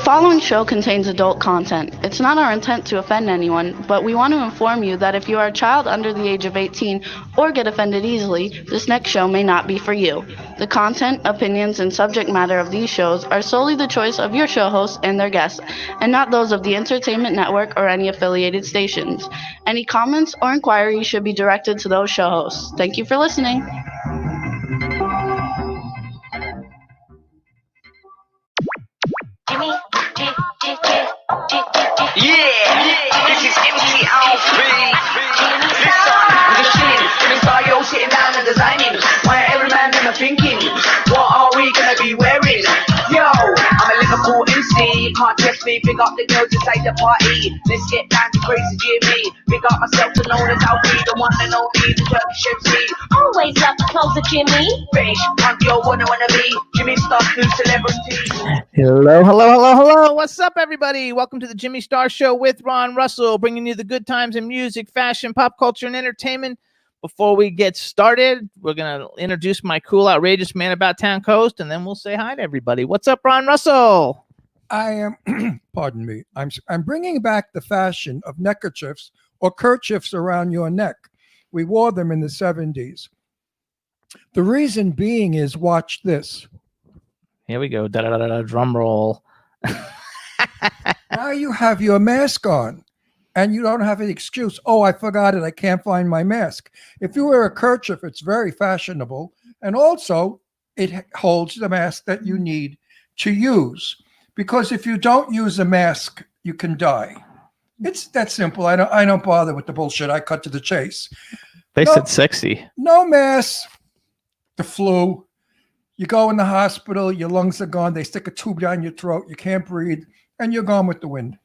following show contains adult content. It's not our intent to offend anyone, but we want to inform you that if you are a child under the age of 18 or get offended easily, this next show may not be for you. The content, opinions, and subject matter of these shows are solely the choice of your show hosts and their guests, and not those of the Entertainment Network or any affiliated stations. Any comments or inquiries should be directed to those show hosts. Thank you for listening. This is MC Alfie. Listen, with the shit, Jimmy Star, yo, sitting down and designing. Why every man them are thinking, what are we gonna be wearing? Yo, I'm a Liverpool MC, can't test me. Big up the girls inside the party. Let's get down to crazy Jimmy. Big up myself to known as Alfie, the one and only, the Turkish MC. Always love the clothes of Jimmy. Bitch, want your wanna be Jimmy Star, new celebrity. Hello. What's up, everybody? Welcome to the Jimmy Star Show with Ron Russell, bringing you the good times in music, fashion, pop culture, and entertainment. Before we get started, we're going to introduce my cool, outrageous man about town coast, and then we'll say hi to everybody. What's up, Ron Russell? I am, pardon me, I'm bringing back the fashion of neckerchiefs or kerchiefs around your neck. We wore them in the 70s. The reason being is, watch this. Here we go. Drum roll. Now you have your mask on and you don't have an excuse. Oh, I forgot it. I can't find my mask. If you wear a kerchief, it's very fashionable. And also it holds the mask that you need to use. Because if you don't use a mask, you can die. It's that simple. I don't bother with the bullshit. I cut to the chase. They said sexy. No mask. The flu. You go in the hospital, your lungs are gone. They stick a tube down your throat. You can't breathe, and you're gone with the wind.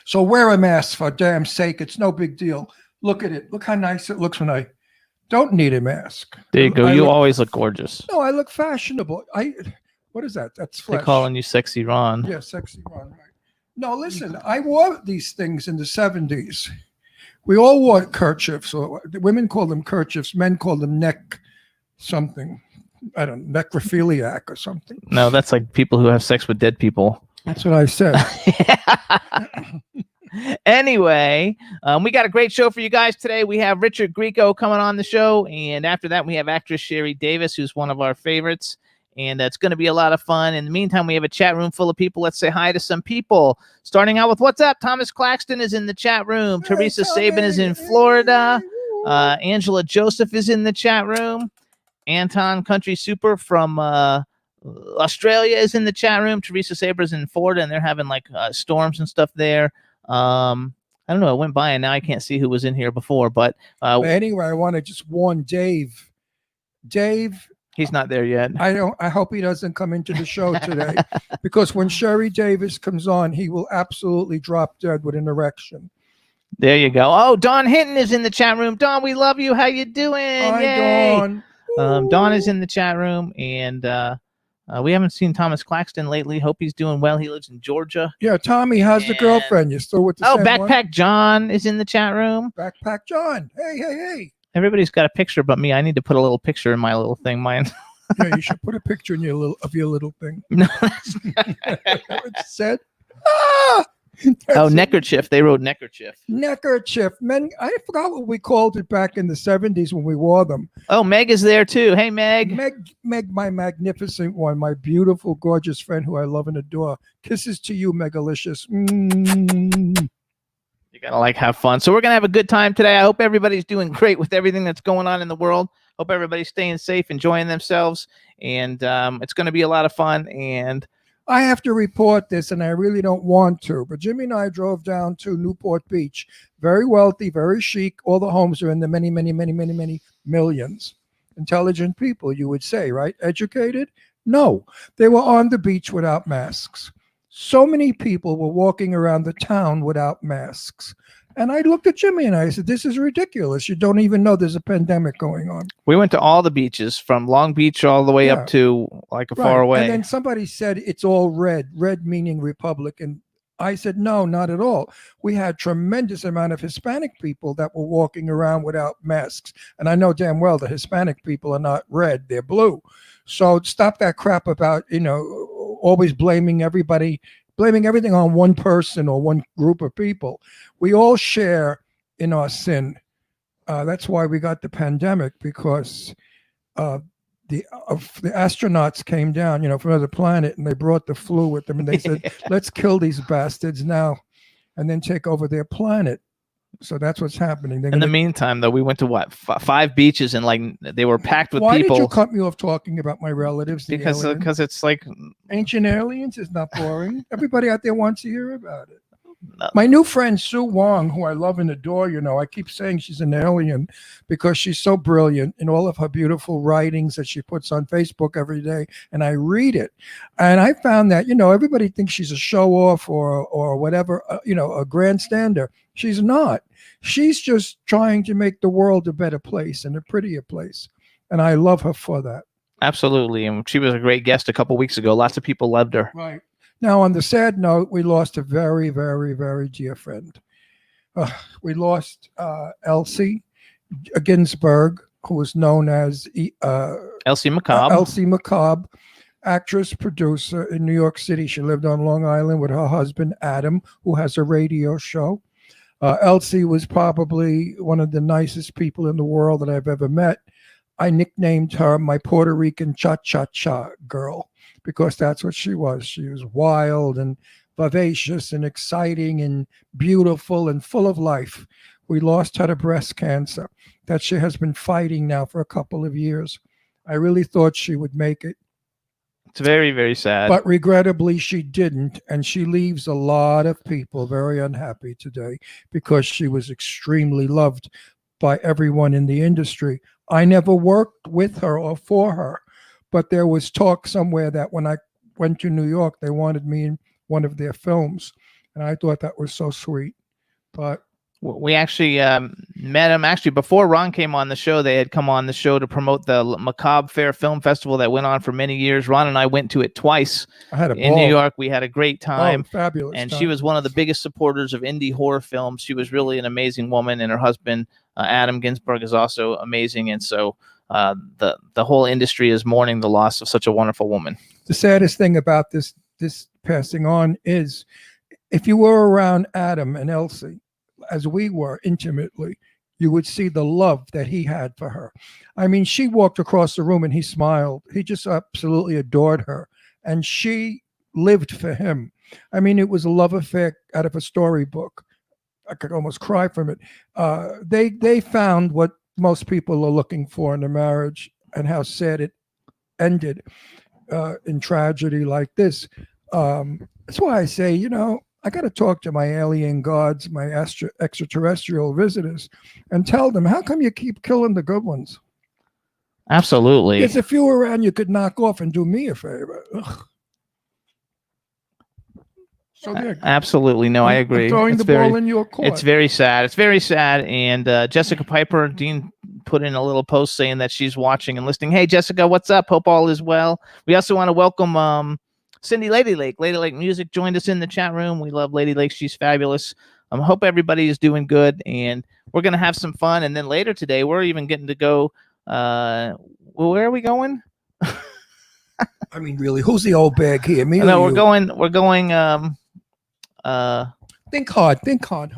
So wear a mask, for damn sake. It's no big deal. Look at it. Look how nice it looks when I don't need a mask. There you go. You always look gorgeous. No, I look fashionable. What is that? That's flesh. They're calling you Sexy Ron. Yeah, Sexy Ron. Right. No, listen, I wore these things in the 70s. We all wore kerchiefs. Or women call them kerchiefs. Men call them neck something. I don't know, necrophiliac or something. No, that's like people who have sex with dead people. That's what I said. Anyway, we got a great show for you guys today. We have Richard Grieco coming on the show, and after that we have actress Sherry Davis, who's one of our favorites, and that's going to be a lot of fun. In the meantime, we have a chat room full of people. Let's say hi to some people. Starting out with what's up? Thomas Claxton is in the chat room. Hey, Teresa Tommy. Sabin is in Florida. Angela Joseph is in the chat room. Anton Country Super from Australia is in the chat room. Teresa Saber's in Florida, and they're having like storms and stuff there. I don't know. It went by, and now I can't see who was in here before. But anyway, I want to just warn Dave. Dave, he's not there yet. I hope he doesn't come into the show today, because when Sherry Davis comes on, he will absolutely drop dead with an erection. There you go. Oh, Don Hinton is in the chat room. Don, we love you. How you doing? Hi, Yay. Dawn. Don is in the chat room, and we haven't seen Thomas Claxton lately. Hope he's doing well. He lives in Georgia. Yeah, Tommy, how's the girlfriend? You still with the same Backpack one? John is in the chat room. Backpack John. Hey. Everybody's got a picture but me. I need to put a little picture in my little thing. Mine. Yeah, you should put a picture in your little thing. No. What it said? Ah! Oh, neckerchief. They wrote neckerchief. Neckerchief. Men, I forgot what we called it back in the 70s when we wore them. Oh, Meg is there too. Hey, Meg. Meg, my magnificent one, my beautiful, gorgeous friend who I love and adore. Kisses to you, Megalicious. You gotta have fun. So we're gonna have a good time today. I hope everybody's doing great with everything that's going on in the world. Hope everybody's staying safe, enjoying themselves, and it's gonna be a lot of fun. And I have to report this, and I really don't want to, but Jimmy and I drove down to Newport Beach. Very wealthy, very chic. All the homes are in the many millions. Intelligent people, you would say, right? Educated? No, they were on the beach without masks. So many people were walking around the town without masks. And I looked at Jimmy and I said, this is ridiculous. You don't even know there's a pandemic going on. We went to all the beaches from Long Beach all the way up to far away. And then somebody said it's all red meaning Republican. I said, no, not at all. We had tremendous amount of Hispanic people that were walking around without masks. And I know damn well the Hispanic people are not red, they're blue. So stop that crap about, always blaming everybody blaming everything on one person or one group of people. We all share in our sin. That's why we got the pandemic, because the astronauts came down, from another planet, and they brought the flu with them, and they said, "Let's kill these bastards now, and then take over their planet." So that's what's happening. In the meantime, though, we went to what 5 beaches, and like they were packed with Why people. did you cut me off talking about my relatives? Because it's like Ancient Aliens is not boring. Everybody out there wants to hear about it. No. My new friend Sue Wong, who I love and adore, I keep saying she's an alien because she's so brilliant in all of her beautiful writings that she puts on Facebook every day, and I read it. And I found that, everybody thinks she's a show-off or whatever, a grandstander. She's not. She's just trying to make the world a better place and a prettier place. And I love her for that. Absolutely. And she was a great guest a couple weeks ago. Lots of people loved her. Right. Now, on the sad note, we lost a very, very, very dear friend. We lost Elsie Ginsberg, who was known as Elsie McCobb. Elsie McCobb, actress, producer in New York City. She lived on Long Island with her husband, Adam, who has a radio show. Elsie was probably one of the nicest people in the world that I've ever met. I nicknamed her my Puerto Rican cha-cha-cha girl, because that's what she was. She was wild and vivacious and exciting and beautiful and full of life. We lost her to breast cancer that she has been fighting now for a couple of years. I really thought she would make it. It's very, very sad. But regrettably, she didn't. And she leaves a lot of people very unhappy today because she was extremely loved by everyone in the industry. I never worked with her or for her, but there was talk somewhere that when I went to New York, they wanted me in one of their films. And I thought that was so sweet. But we actually met him. Actually, before Ron came on the show, they had come on the show to promote the Macabre Fair Film Festival that went on for many years. Ron and I went to it twice. I had a in ball. New York. We had a great time. Oh, fabulous. And time. she was one of the biggest supporters of indie horror films. She was really an amazing woman, and her husband, Adam Ginsberg, is also amazing. And so the whole industry is mourning the loss of such a wonderful woman. The saddest thing about this passing on is, if you were around Adam and Elsie, as we were intimately, you would see the love that he had for her. I mean, she walked across the room and he smiled. He just absolutely adored her. And she lived for him. I mean, it was a love affair out of a storybook. I could almost cry from it. They found what most people are looking for in a marriage, and how sad it ended in tragedy like this. That's why I say, I got to talk to my alien gods, my extraterrestrial visitors, and tell them, how come you keep killing the good ones? Absolutely. There's a few around you could knock off and do me a favor. Ugh. So there. Absolutely. No, I agree. I'm throwing It's the ball in your court. It's very sad. It's very sad. And Jessica Piper, Dean put in a little post saying that she's watching and listening. Hey, Jessica, what's up? Hope all is well. We also want to welcome Cindy Lady Lake. Lady Lake Music joined us in the chat room. We love Lady Lake. She's fabulous. Hope everybody is doing good, and we're going to have some fun. And then later today, we're even getting to go. Where are we going? I mean, really, who's the old bag here? Me or No, we're you? going. Think hard.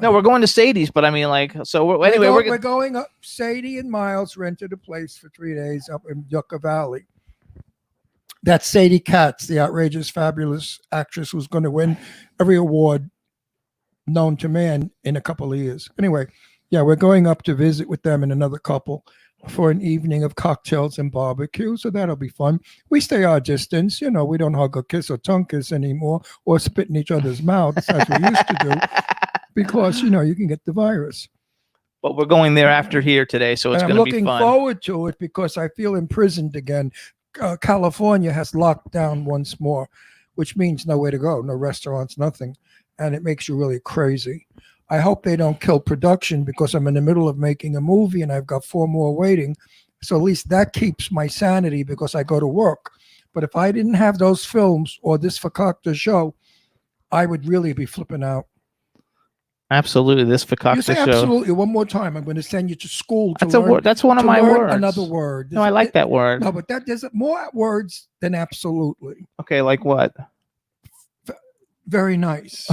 No, we're going to Sadie's, but I mean, like, so We're going up. Sadie and Miles rented a place for 3 days up in Yucca Valley. That's Sadie Katz, the outrageous, fabulous actress who's going to win every award known to man in a couple of years. Anyway, yeah, we're going up to visit with them and another couple for an evening of cocktails and barbecue. So that'll be fun. We stay our distance. We don't hug or kiss or tongue kiss anymore or spit in each other's mouths as we used to do, because, you can get the virus. But we're going there after here today, so it's And I'm going to be looking fun. forward to it because I feel imprisoned again. California has locked down once more, which means nowhere to go, no restaurants, nothing. And it makes you really crazy. I hope they don't kill production, because I'm in the middle of making a movie and I've got 4 more waiting. So at least that keeps my sanity, because I go to work. But if I didn't have those films or this Fakakta show, I would really be flipping out. Absolutely, this You Fakakta say show. absolutely one more time. I'm going to send you to school to That's a learn. word. That's one of to my learn words. Another word. No, I like that word. No, but there's more words than absolutely. Okay, like what? Very nice.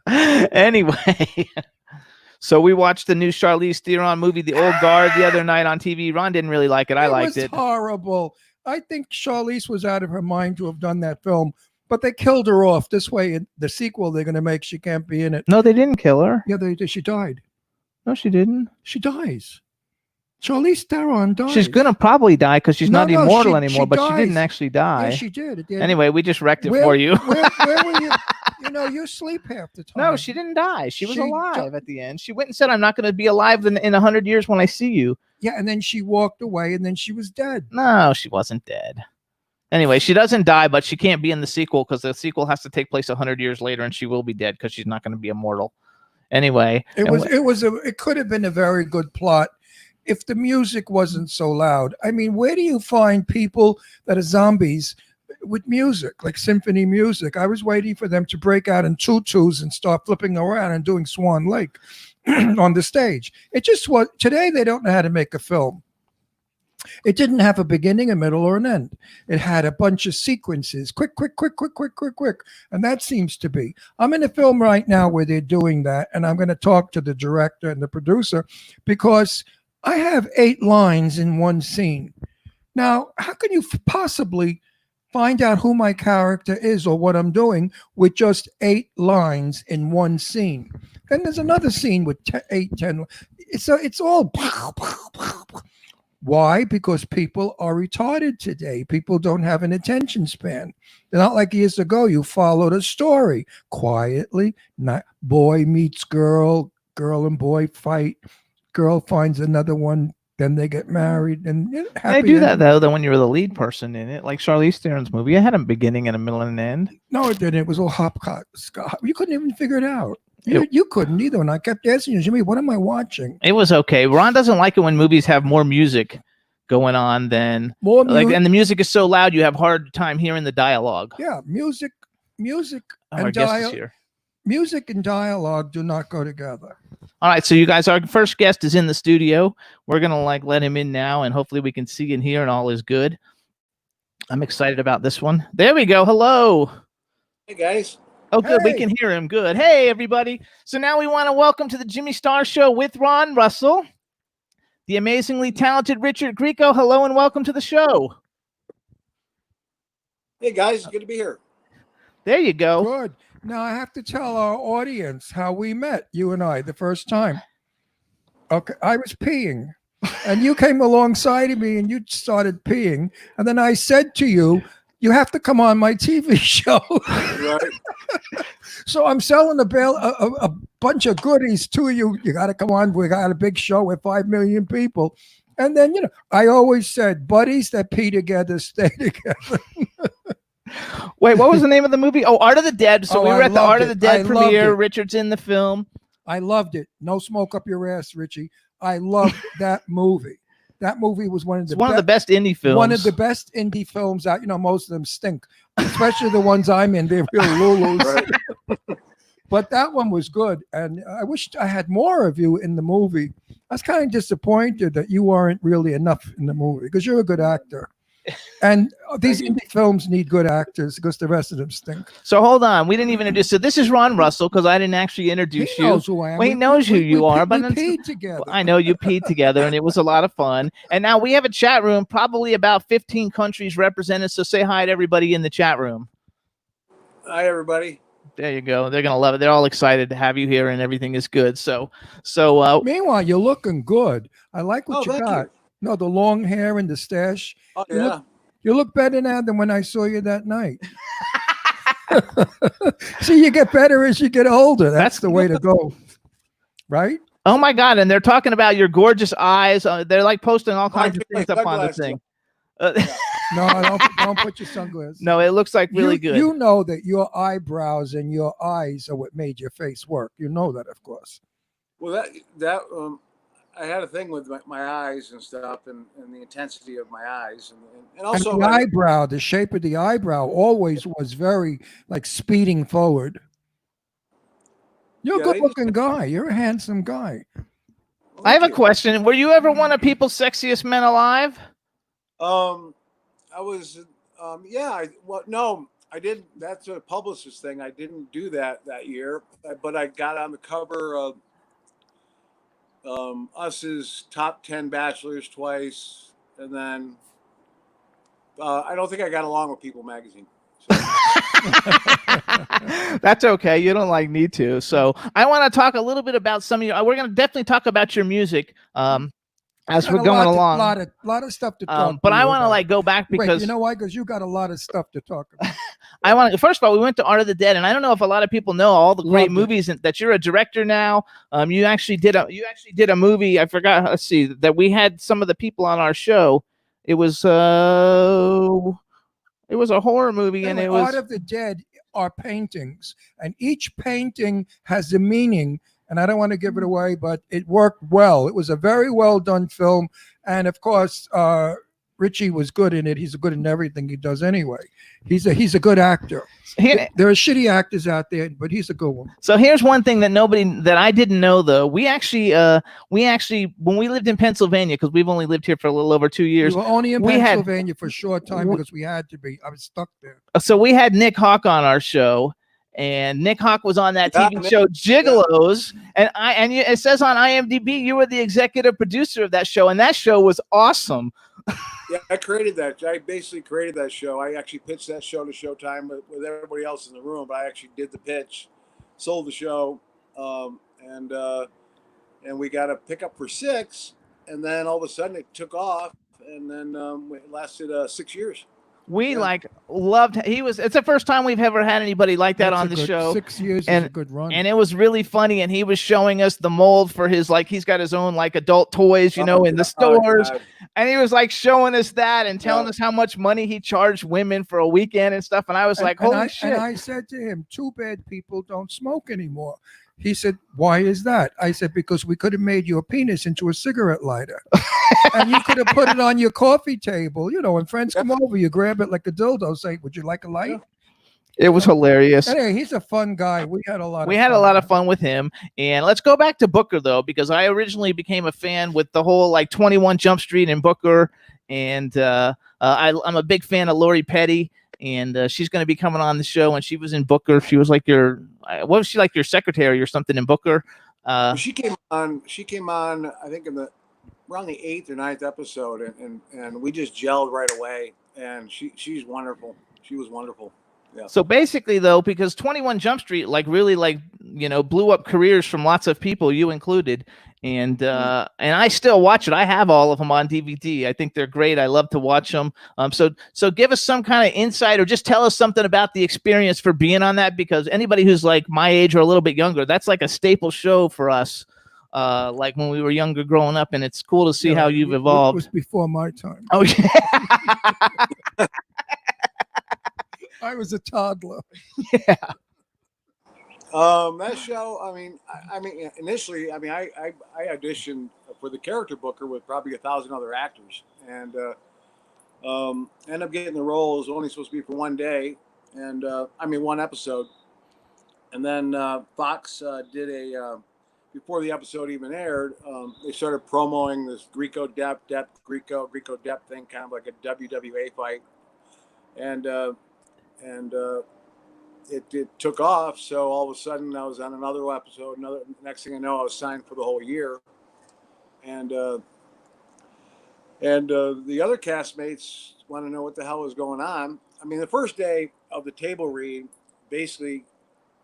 Anyway, so we watched the new Charlize Theron movie, The Old Guard, the other night on TV. Ron didn't really like it. I liked it. Was horrible. I think Charlize was out of her mind to have done that film, but they killed her off. This way, in the sequel they're going to make, she can't be in it. No, they didn't kill her. Yeah, they did. She died. No, she didn't. She dies. Charlize Theron dies. She's gonna probably die because she's not immortal anymore. she But she dies. didn't actually die. Yeah, she did. It did. Anyway, we just wrecked it Where- for you. where were you? You know, you sleep half the time. No, she didn't die. She was She alive at the end. She went and said, "I'm not going to be alive in 100 years when I see you." Yeah, and then she walked away, and then she was dead. No, she wasn't dead. Anyway, she doesn't die, but she can't be in the sequel because the sequel has to take place 100 years later, and she will be dead because she's not going to be immortal. Anyway, It could have been a very good plot if the music wasn't so loud. I mean, where do you find people that are zombies with music, like symphony music? I was waiting for them to break out in tutus and start flipping around and doing Swan Lake on the stage. It just was. Today they don't know how to make a film. It didn't have a beginning, a middle, or an end. It had a bunch of sequences, quick. And that seems to be. I'm in a film right now where they're doing that, and I'm going to talk to the director and the producer because I have 8 lines in one scene. Now, how can you possibly find out who my character is or what I'm doing with just 8 lines in one scene? Then there's another scene with 10. It's all. Why? Because people are retarded today. People don't have an attention span. They're not like years ago. You followed a story quietly. Not boy meets girl, girl and boy fight. Girl finds another one. Then they get married. And they do that though. Then when you're the lead person in it, like Charlize Theron's movie, it had a beginning and a middle and an end. No, it didn't. It was all hopscotch. You couldn't even figure it out. You couldn't either. And I kept asking you, Jimmy, what am I watching? It was okay. Ron doesn't like it when movies have more music going on than and the music is so loud you have hard time hearing the dialogue. Yeah, music and dialogue. Music and dialogue do not go together. All right, so you guys, our first guest is in the studio. We're gonna let him in now, and hopefully we can see and hear, and all is good. I'm excited about this one. There we go. Hello. Hey guys. Oh, good. Hey. We can hear him. Good. Hey, everybody. So now we want to welcome to the Jimmy Star Show with Ron Russell, the amazingly talented Richard Grieco. Hello and welcome to the show. Hey, guys. Good to be here. There you go. Good. Now I have to tell our audience how we met, you and I, the first time. Okay. I was peeing, and you came alongside of me, and you started peeing. And then I said to you, you have to come on my TV show. Right. So I'm selling a bunch of goodies to you. You got to come on. We got a big show with 5 million people. And then, I always said, buddies that pee together, stay together. Wait, what was the name of the movie? Oh, Art of the Dead. So we were at the Art of the Dead premiere. Richard's in the film. I loved it. No smoke up your ass, Richie. I loved that movie. That movie was one of the best indie films. One of the best indie films out. Most of them stink, especially the ones I'm in. They're real lulus. Right. But that one was good, and I wished I had more of you in the movie. I was kind of disappointed that you weren't really enough in the movie because you're a good actor. And these indie films need good actors because the rest of them stink. So hold on, we didn't even introduce. So this is Ron Russell because I didn't actually introduce you. He knows who I am. Well, he knows who you are, but we peed together. I know you peed together, and it was a lot of fun. And now we have a chat room, probably about 15 countries represented. So say hi to everybody in the chat room. Hi, everybody. There you go. They're gonna love it. They're all excited to have you here, and everything is good. So. Meanwhile, you're looking good. I like what you got. No, the long hair and the stash. Oh, yeah. You look better now than when I saw you that night. See, you get better as you get older. That's the way to go. Right? Oh, my God. And they're talking about your gorgeous eyes. They're posting all kinds of things up on the thing. No, don't put your sunglasses. No, it looks like really good. You know that your eyebrows and your eyes are what made your face work. You know that, of course. Well, that I had a thing with my eyes and stuff, and the intensity of my eyes, and also and the eyebrow. The shape of the eyebrow always was very speeding forward. You're a good-looking guy. You're a handsome guy. I have a question. Were you ever one of People's Sexiest Men Alive? I was No, I didn't. That's a publicist thing. I didn't do that year, but I got on the cover of Us's top 10 bachelors twice, and then I don't think I got along with People magazine. So. That's okay. You don't need to. So I want to talk a little bit about some of your. We're going to definitely talk about your music. As we're going along, a lot of stuff to talk. But I want to go back because wait, you know why? Because you got a lot of stuff to talk about. I want to. First of all, we went to Art of the Dead, and I don't know if a lot of people know all the great movies that you're a director now. You actually did a movie. I forgot. Let's see, that we had some of the people on our show. It was a horror movie, and it was Art of the Dead are paintings, and each painting has a meaning. And I don't want to give it away, but it worked well. It was a very well done film. And of course, Richie was good in it. He's good in everything he does anyway. He's a good actor. There are shitty actors out there, but he's a good one. So here's one thing that I didn't know though. We actually when we lived in Pennsylvania, because we've only lived here for a little over 2 years. We were only in Pennsylvania for a short time because we had to be. I was stuck there. So we had Nick Hawk on our show. And Nick Hawk was on that TV show Gigolos, and it says on IMDb you were the executive producer of that show, and that show was awesome. Yeah, I created that. I basically created that show. I actually pitched that show to Showtime with everybody else in the room, but I actually did the pitch, sold the show, and we got a pickup for 6, and then all of a sudden it took off, and then it lasted 6 years. We loved. It's the first time we've ever had anybody like that on the show. 6 years is a good run, and it was really funny. And he was showing us the mold for his he's got his own adult toys, in the stores, and he was showing us that and telling us how much money he charged women for a weekend and stuff. And I was holy shit! And I said to him, "Too bad people don't smoke anymore." He said, "Why is that?" I said, "Because we could have made your penis into a cigarette lighter, and you could have put it on your coffee table. When friends come over, you grab it like a dildo. Say, would you like a light?" It was hilarious. Anyway, he's a fun guy. We had a lot of fun with him. And let's go back to Booker though, because I originally became a fan with the whole 21 Jump Street and Booker, and I'm a big fan of Lori Petty. And she's going to be coming on the show, and she was in Booker. She was your secretary or something in Booker? She came on. I think around the 8th or 9th episode, and we just gelled right away. And she's wonderful. She was wonderful. Yeah. So basically, though, because 21 Jump Street really blew up careers from lots of people, you included, and I still watch it. I have all of them on DVD. I think they're great. I love to watch them. So give us some kind of insight, or just tell us something about the experience for being on that, because anybody who's my age or a little bit younger, that's a staple show for us. When we were younger growing up, and it's cool to see how you've evolved. It was before my time. Oh yeah. I was a toddler. Yeah. That show. I mean, initially, I auditioned for the character Booker with probably 1,000 other actors, and ended up getting the role. It was only supposed to be for one day, and one episode. And then Fox did before the episode even aired, they started promoting this Greco Dep thing, kind of like a WWA fight, and it took off. So all of a sudden I was on another episode. Next thing I know, I was signed for the whole year. And the other castmates want to know what the hell was going on. The first day of the table read, basically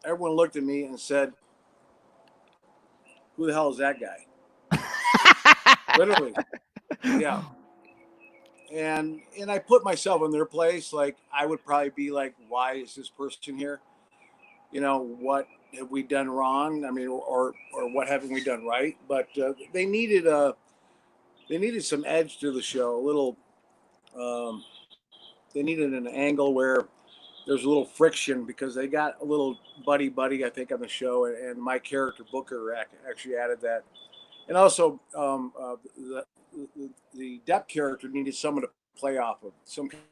everyone looked at me and said, "Who the hell is that guy?" Literally. Yeah. And I put myself in their place. I would probably be why is this person here? What have we done wrong? Or what haven't we done right? But they needed some edge to the show. A little. They needed an angle where there's a little friction, because they got a little buddy, I think, on the show, and my character Booker actually added that, and also the Depp character needed someone to play off of, some kind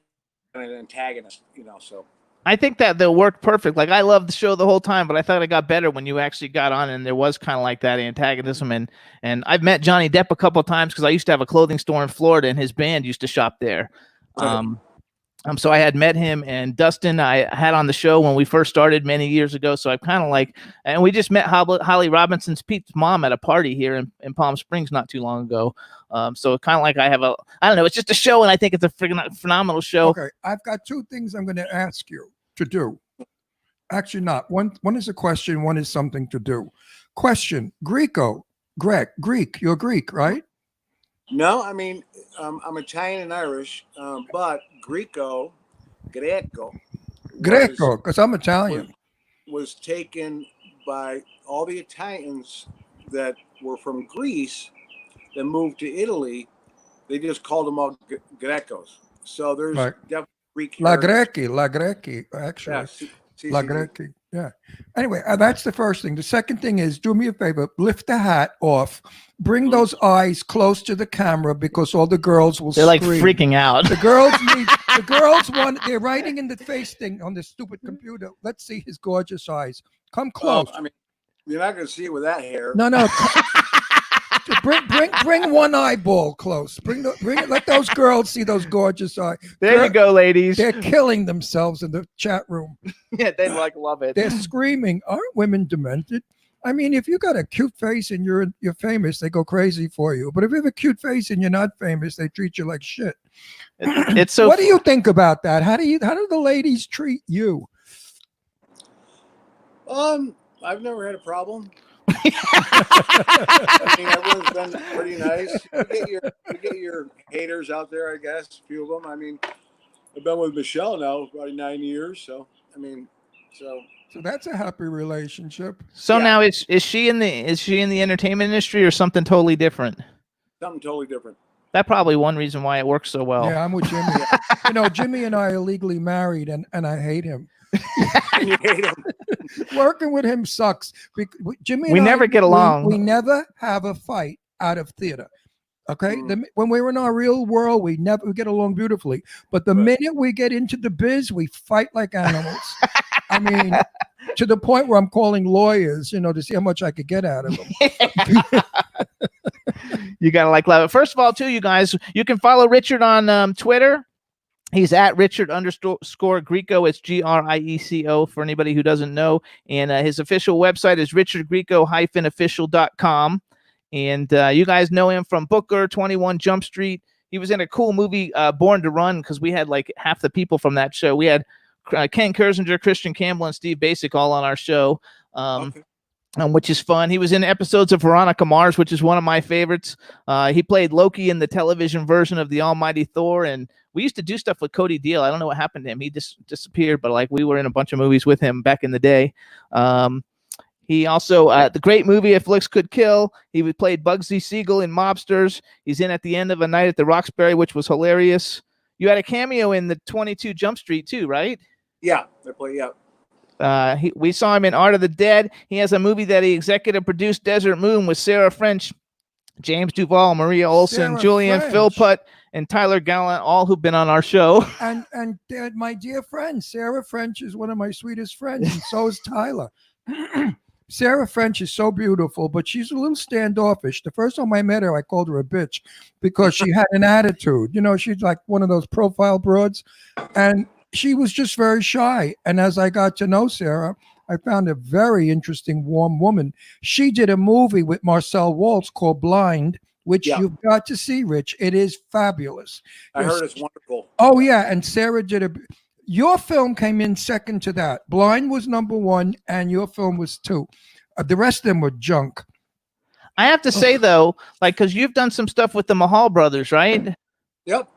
of antagonist, So I think that they'll work perfect. I loved the show the whole time, but I thought it got better when you actually got on, and there was kind of that antagonism. And I've met Johnny Depp a couple of times because I used to have a clothing store in Florida, and his band used to shop there. So I had met him, and Dustin I had on the show when we first started many years ago. So I kind of like, and we just met Holly Robinson's Pete's mom at a party here in Palm Springs not too long ago. So kind of like I don't know, it's just a show, and I think it's a freaking phenomenal show. Okay, I've got two things I'm going to ask you to do. Actually, not one. One is a question. One is something to do. Question: Greek, you're Greek, right? No, I mean, I'm Italian and Irish, but Greco, Greco, was, because I'm Italian. was taken by all the Italians that were from Greece that moved to Italy. They just called them all Grecos. So there's Right. definitely Greek. La heritage. Grechi, actually. Yeah, La Grechi. Yeah. Anyway, that's the first thing. The second thing is, do me a favor, lift the hat off, bring those eyes close to the camera because all the girls will They're like scream. freaking out. The girls want, they're writing in the face thing on the stupid computer. Let's see his gorgeous eyes. Come close. I mean, you're not going to see it with that hair. No. Bring one eyeball close. Let those girls see those gorgeous eyes. There you go, ladies. They're killing themselves in the chat room. Yeah, they love it. They're screaming, "Aren't women demented?" I mean, if you got a cute face and you're famous, they go crazy for you. But if you have a cute face and you're not famous, they treat you like shit. It's so. What do you think about that? How do the ladies treat you? I've never had a problem. I mean, everyone's been pretty nice. You get your haters out there, I guess. A few of them. I mean, I've been with Michelle now for about 9 years, so I mean, so that's a happy relationship. So Yeah. now is she in the entertainment industry or something totally different? something totally different. That's probably one reason why it works so well. Yeah, I'm with Jimmy. Jimmy and I are legally married, and I hate him. You hate him. Working with him sucks. Jimmy, We and never get along. We never have a fight out of theater. Okay, when we're in our real world, we get along beautifully. But the minute we get into the biz, we fight like animals. I mean, to the point where I'm calling lawyers, to see how much I could get out of them. You gotta love it. First of all, too, you guys, you can follow Richard on Twitter. He's at Richard_Grieco. It's GRIECO for anybody who doesn't know. And his official website is richardgrieco-official.com. And you guys know him from Booker, 21 Jump Street. He was in a cool movie, Born to Run, because we had like half the people from that show. We had Ken Kersinger, Christian Campbell, and Steve Basic all on our show. Okay. Which is fun. He was in episodes of Veronica Mars, which is one of my favorites. He played Loki in the television version of the Almighty Thor, and we used to do stuff with Cody Deal. I don't know what happened to him. He just disappeared, but like we were in a bunch of movies with him back in the day. He also, the great movie If Looks Could Kill, he played Bugsy Siegel in Mobsters. He's in At the End of a Night at the Roxbury, which was hilarious. You had a cameo in the 22 Jump Street too, right? Yeah, they play. Yeah. We saw him in Art of the Dead. He has a movie that he executive produced, Desert Moon, with Sarah French, James Duvall, Maria Olsen, Sarah Julian French. Philpott, and Tyler Gallant, all who've been on our show. And my dear friend, Sarah French is one of my sweetest friends, and so is Tyler. Sarah French is so beautiful, but she's a little standoffish. The first time I met her, I called her a bitch because she had an attitude. She's like one of those profile broads, and she was just very shy. And as I got to know Sarah, I found a very interesting, warm woman. She did a movie with Marcel Waltz called Blind, which you've got to see, Rich. It is fabulous. I heard it's wonderful. Oh, yeah. And Sarah did your film came in second to that. Blind was number 1, and your film was 2. The rest of them were junk. I have to say, though, because you've done some stuff with the Mahal brothers, right? Yep.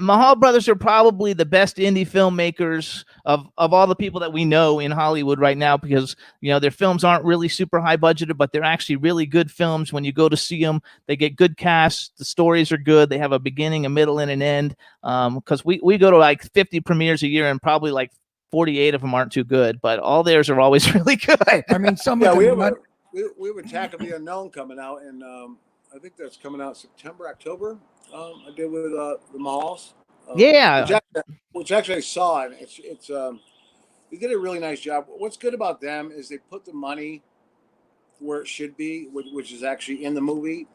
Mahal brothers are probably the best indie filmmakers of all the people that we know in Hollywood right now, because their films aren't really super high budgeted, but they're actually really good films. When you go to see them, they get good casts, the stories are good, they have a beginning, a middle, and an end. Because we go to like 50 premieres a year, and probably like 48 of them aren't too good, but all theirs are always really good. I mean, some Yeah, of we them. have Attack of the Unknown coming out, and I think that's coming out September, October. I did with the Mahals. Yeah. Which actually I saw, and it's they did a really nice job. What's good about them is they put the money where it should be, which is actually in the movie.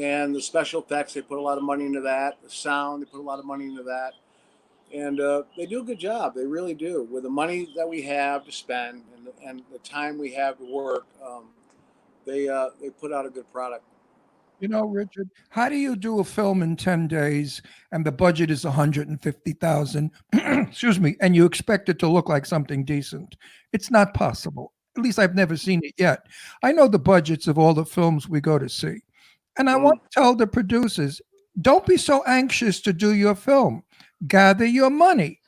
And the special effects, they put a lot of money into that. The sound, they put a lot of money into that. and they do a good job. They really do. With the money that we have to spend and the time we have to work, they put out a good product. You know, Richard, how do you do a film in 10 days and the budget is 150,000, excuse me, and you expect it to look like something decent? It's not possible. At least I've never seen it yet. I know the budgets of all the films we go to see. And I want to tell the producers, don't be so anxious to do your film. Gather your money.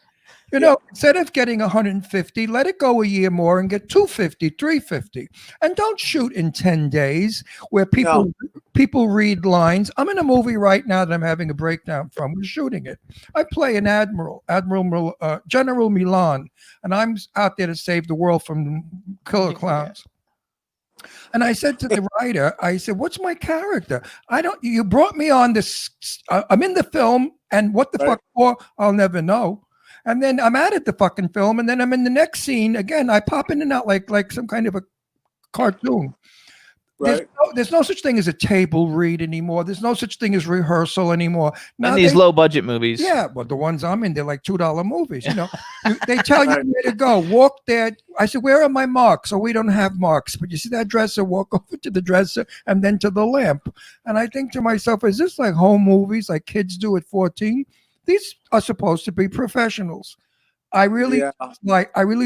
You know, instead of getting 150, let it go a year more and get 250, 350. And don't shoot in 10 days where people read lines. I'm in a movie right now that I'm having a breakdown from. We're shooting it. I play an General Milan, and I'm out there to save the world from killer clowns. And I said to the writer, I said, what's my character? You brought me on this, I'm in the film, and what the fuck for, I'll never know. And then I'm out of the fucking film, and then I'm in the next scene again. I pop in and out like some kind of a cartoon. Right. There's no such thing as a table read anymore. There's no such thing as rehearsal anymore. Now And these low budget movies. Yeah, but the ones I'm in, they're like $2 movies. You know, they tell you where to go. Walk there. I said, where are my marks? Oh, we don't have marks. But you see that dresser? Walk over to the dresser and then to the lamp. And I think to myself, is this like home movies like kids do at 14? These are supposed to be professionals. I really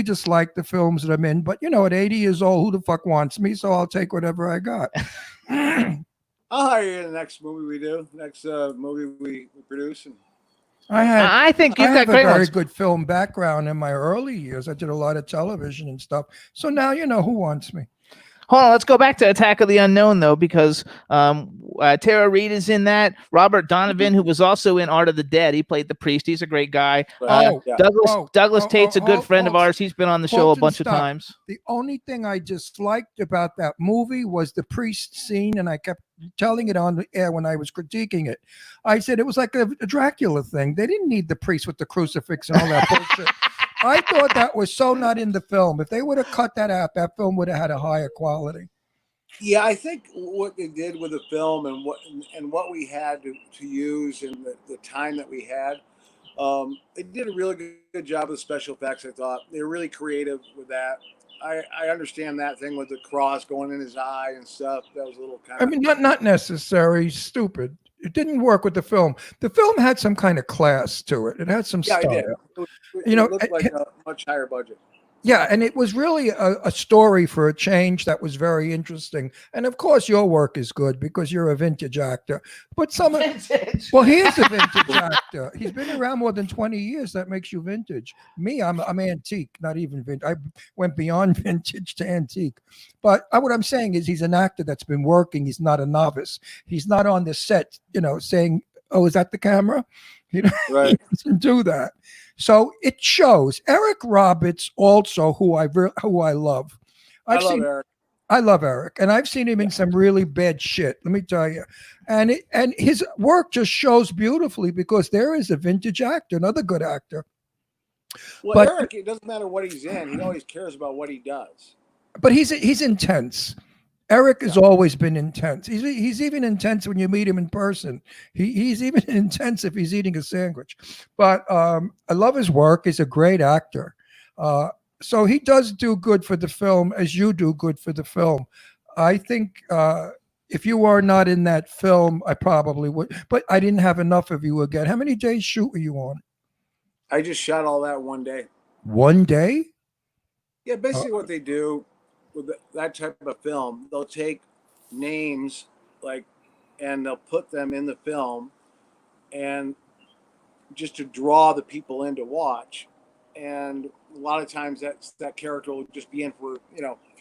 just like the films that I'm in. But you know, at 80 years old, who the fuck wants me? So I'll take whatever I got. I'll hire you in the next movie we do, next movie we produce. And I think you've got a great very ones. good film background in my early years. I did a lot of television and stuff. So now you know who wants me. Hold on, let's go back to Attack of the Unknown, though, because Tara Reid is in that. Robert Donovan, who was also in Art of the Dead, he played the priest. He's a great guy. Douglas Tate's a good friend of ours. He's been on the show a bunch of times. The only thing I disliked about that movie was the priest scene, and I kept telling it on the air when I was critiquing it. I said it was like a Dracula thing. They didn't need the priest with the crucifix and all that bullshit. I thought that was so not in the film. If they would have cut that out, that film would have had a higher quality. Yeah, I think what they did with the film and what we had to use and the time that we had, they did a really good job with special effects. I thought they were really creative with that. I understand that thing with the cross going in his eye and stuff. That was a little kind of. I mean, not necessary. Stupid. It didn't work with the film. The film had some kind of class to it. It had some style. It did. It looked like a much higher budget. Yeah, and it was really a story for a change that was very interesting. And of course, your work is good because you're a vintage actor. But well, he's a vintage actor. He's been around more than 20 years. That makes you vintage. Me, I'm antique, not even vintage. I went beyond vintage to antique. But what I'm saying is, he's an actor that's been working. He's not a novice. He's not on the set, saying, "Oh, is that the camera?" Right. He doesn't do that. So it shows. Eric Roberts, also, who I love. I love Eric. I love Eric, and I've seen him in some really bad shit. Let me tell you, and his work just shows beautifully because there is a vintage actor, another good actor. Well, but Eric, it doesn't matter what he's in; he always cares about what he does. But he's intense. Eric has always been intense. He's even intense when you meet him in person. He's even intense if he's eating a sandwich. But I love his work. He's a great actor. So he does do good for the film as you do good for the film. I think if you are not in that film, I probably would. But I didn't have enough of you again. How many days shoot were you on? I just shot all that one day. One day? Yeah, basically what they do with that type of film, they'll take names and they'll put them in the film and just to draw the people in to watch. And a lot of times that character will just be in for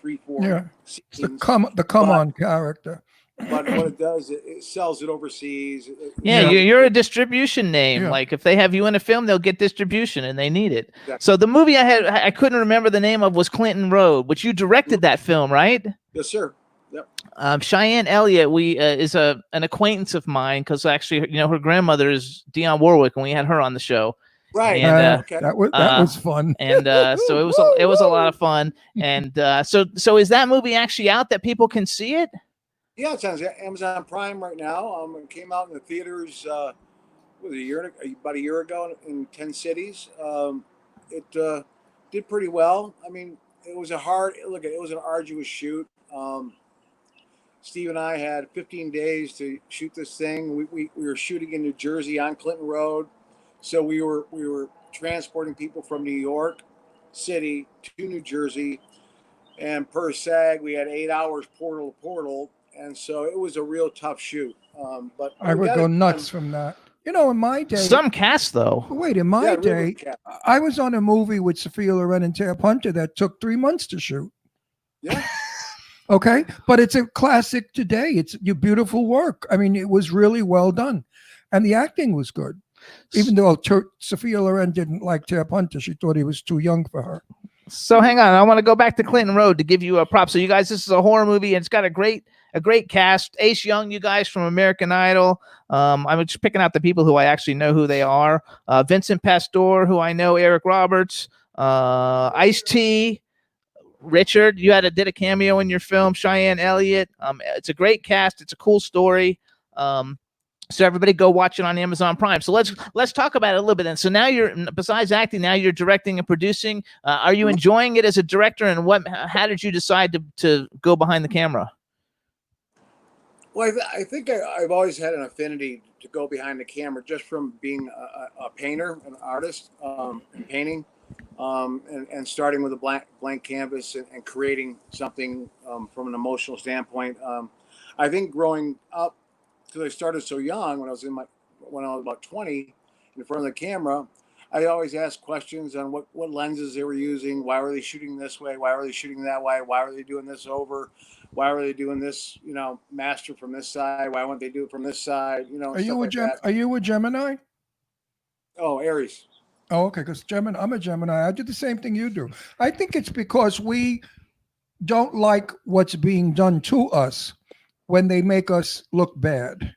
3-4 scenes. The come on character. But what it does, it sells it overseas. You're a distribution name. Yeah. Like if they have you in a film, they'll get distribution, and they need it. Exactly. So the movie I couldn't remember the name of was Clinton Road, which you directed that film, right? Yes, sir. Yep. Cheyenne Elliott is an acquaintance of mine because actually, her grandmother is Dionne Warwick, and we had her on the show. Right. And, Okay. That was fun. And so it was a lot of fun. And so is that movie actually out that people can see it? Yeah, it's on Amazon Prime right now. It came out in the theaters was it about a year ago in 10 cities. It did pretty well. I mean, it was it was an arduous shoot. Steve and I had 15 days to shoot this thing. We were shooting in New Jersey on Clinton Road, so we were transporting people from New York City to New Jersey, and per SAG we had 8 hours portal to portal, and so it was a real tough shoot. But I would go nuts from that. You know, in my day, Some cast though. wait, in my Yeah, really day, good cast. I was on a movie with Sophia Loren and Tab Hunter that took 3 months to shoot. Yeah. Okay, but it's a classic today. It's your beautiful work. I mean, it was really well done, and the acting was good. Even though Sophia Loren didn't like Tab Hunter, she thought he was too young for her. So hang on, I want to go back to Clinton Road to give you a prop. So you guys, this is a horror movie, and it's got a great cast. Ace Young, you guys from American Idol. I'm just picking out the people who I actually know who they are. Vincent Pastore, who I know, Eric Roberts, Ice-T, Richard. You did a cameo in your film. Cheyenne Elliott. It's a great cast. It's a cool story. So everybody go watch it on Amazon Prime. So let's talk about it a little bit then. So now besides acting, now you're directing and producing. Are you enjoying it as a director, and how did you decide to go behind the camera? Well, I think I've always had an affinity to go behind the camera, just from being a painter, an artist, and painting, and starting with a blank canvas and creating something from an emotional standpoint. I think growing up, because I started so young, when I was about 20, in front of the camera, I always asked questions on what lenses they were using, why were they shooting this way, why were they shooting that way, why were they doing this over, why were they doing this, master from this side, why wouldn't they do it from this side, Are you a Gemini? Oh, Aries. Oh, okay, because I'm a Gemini. I do the same thing you do. I think it's because we don't like what's being done to us when they make us look bad,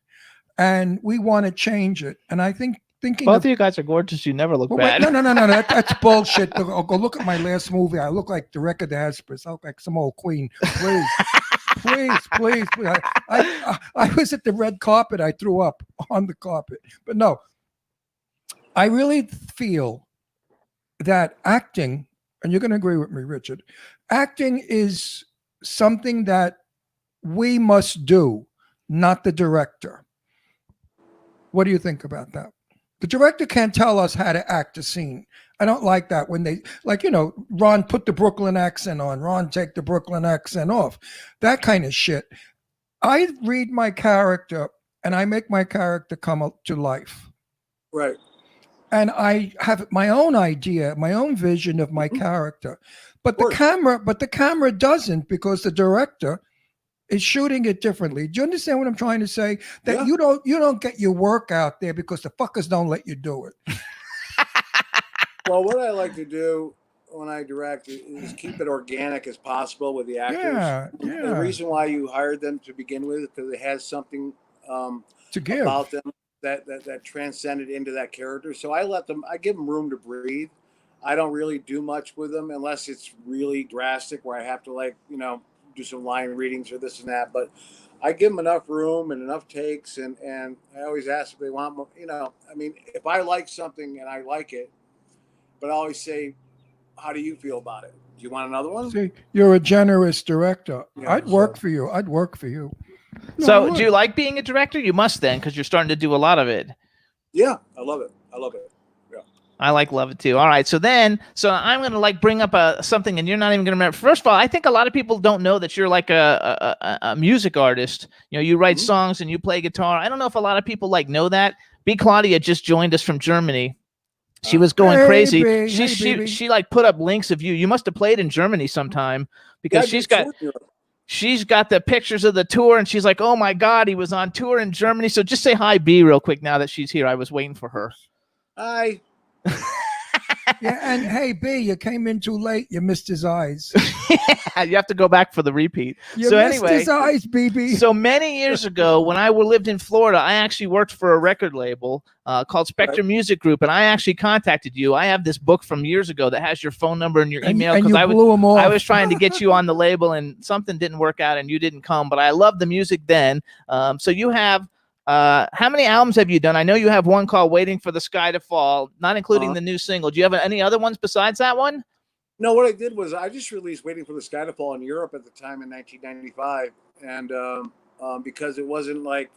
and we want to change it. And I think Both of you guys are gorgeous. You never look bad. Wait, no. That's bullshit. Go look at my last movie. I look like the Wreck of the Hesperus. I look like some old queen. Please. I was at the red carpet. I threw up on the carpet. But no, I really feel that acting, and you're going to agree with me, Richard, acting is something that we must do, not the director. What do you think about that? The director can't tell us how to act a scene. I don't like that when they, Ron, put the Brooklyn accent on. Ron, take the Brooklyn accent off. That kind of shit. I read my character and I make my character come up to life. Right. And I have my own idea, my own vision of my character. But the camera doesn't, because the director is shooting it differently. Do you understand what I'm trying to say? That you don't get your work out there because the fuckers don't let you do it. Well, what I like to do when I direct is keep it organic as possible with the actors. Yeah. The reason why you hired them to begin with is because it has something to give about them that transcended into that character. So I give them room to breathe. I don't really do much with them unless it's really drastic, where I have to do some line readings or this and that. But I give them enough room and enough takes, and I always ask if they want more. If I like something and I like it, but I always say, how do you feel about it? Do you want another one? See, you're a generous director. Yeah, I'd work for you. I'd work for you. No, So do you like being a director? You must then, because you're starting to do a lot of it. Yeah, I love it. Yeah. I love it too. All right. So I'm going to bring up something, and you're not even going to remember. First of all, I think a lot of people don't know that you're like a music artist. You write songs and you play guitar. I don't know if a lot of people know that. B. Claudia just joined us from Germany. She was going crazy. She put up links of you. You must have played in Germany sometime, because she's got the pictures of the tour, and she's like, oh my God, he was on tour in Germany. So just say hi, B, real quick, now that she's here. I was waiting for her. Hi. Yeah, and hey, B, you came in too late. You missed his eyes. You have to go back for the repeat. You missed his eyes, BB. So many years ago, when I lived in Florida, I actually worked for a record label called Spectrum Music Group, and I actually contacted you. I have this book from years ago that has your phone number and your email, because I was trying to get you on the label, and something didn't work out, and you didn't come. But I loved the music then. So you have How many albums have you done? I know you have one called "Waiting for the Sky to Fall," not including the new single. Do you have any other ones besides that one? No, what I did was I just released "Waiting for the Sky to Fall" in Europe at the time in 1995, and because it wasn't like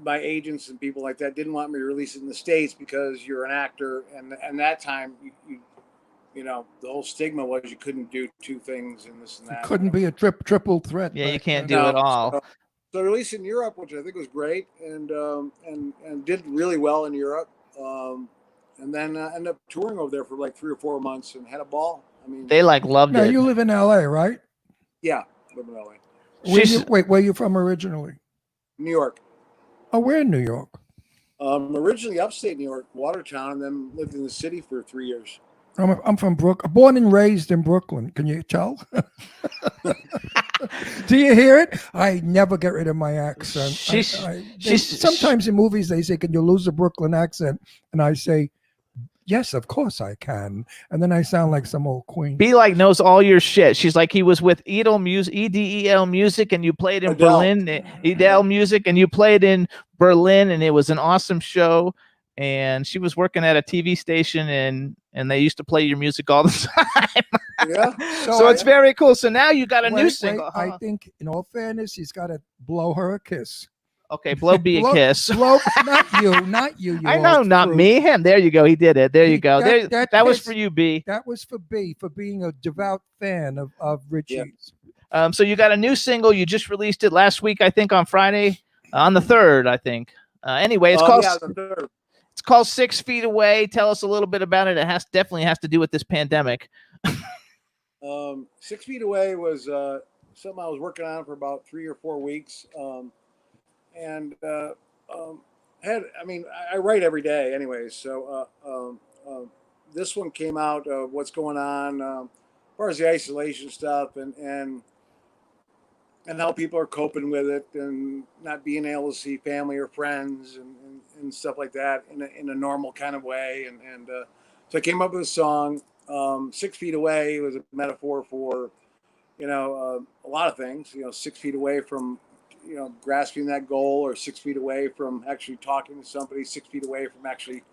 my agents and people like that didn't want me to release it in the States because you're an actor, and that time you know, the whole stigma was you couldn't do two things and this and that. Couldn't be a triple threat. Yeah, you back can't then. do it all. So I released in Europe, which I think was great, and did really well in Europe, and then ended up touring over there for like 3 or 4 months and had a ball. I mean, They like loved Now it. you live in LA, right? yeah, live in LA, Where you from originally? New York. Oh, we're in New York. Originally upstate New York, Watertown, and then lived in the city for 3 years. I'm from Brooklyn, born and raised in Brooklyn. Can you tell? Do you hear it? I never get rid of my accent. Sometimes in movies they say, "Can you lose a Brooklyn accent?" And I say, "Yes, of course I can." And then I sound like some old queen. Be like knows all your shit. She's like, he was with Edel Music, EDEL Music, and you played in Adele. Berlin. Edel Music, and you played in Berlin, and it was an awesome show. And she was working at a TV station, and they used to play your music all the time. Yeah. So it's very cool. So now you got a new Wait, single. I think, in all fairness, he's got to blow her a kiss. Okay, blow B a kiss. Blow, not you. I know, old not fruit. me. Him. There you go. He did it. There you go. That was kiss- for you, B. That was for B, for being a devout fan of Richie's. So you got a new single. You just released it last week, I think, on Friday, on the 3rd, I think. Anyway, it's called. Yeah, the third. It's called 6 Feet Away. Tell us a little bit about it. It definitely has to do with this pandemic. 6 Feet Away was something I was working on for about 3 or 4 weeks, I write every day, anyways. So this one came out of what's going on as far as the isolation stuff and how people are coping with it and not being able to see family or friends and stuff like that in a normal kind of way. So I came up with a song, 6 Feet Away. Was a metaphor for, a lot of things, 6 feet away from, grasping that goal, or 6 feet away from actually talking to somebody, 6 feet away from actually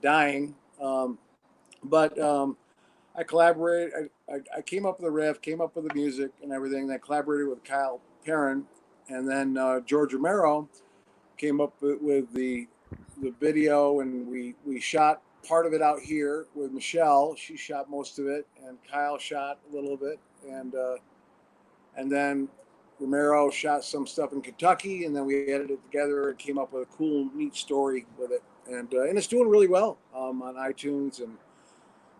dying. But I collaborated. I came up with the riff, came up with the music and everything. And I collaborated with Kyle Perrin, and then George Romero came up with the video, and we shot part of it out here with Michelle. She shot most of it, and Kyle shot a little bit, and then Romero shot some stuff in Kentucky, and then we edited it together and came up with a cool, neat story with it, and it's doing really well on iTunes and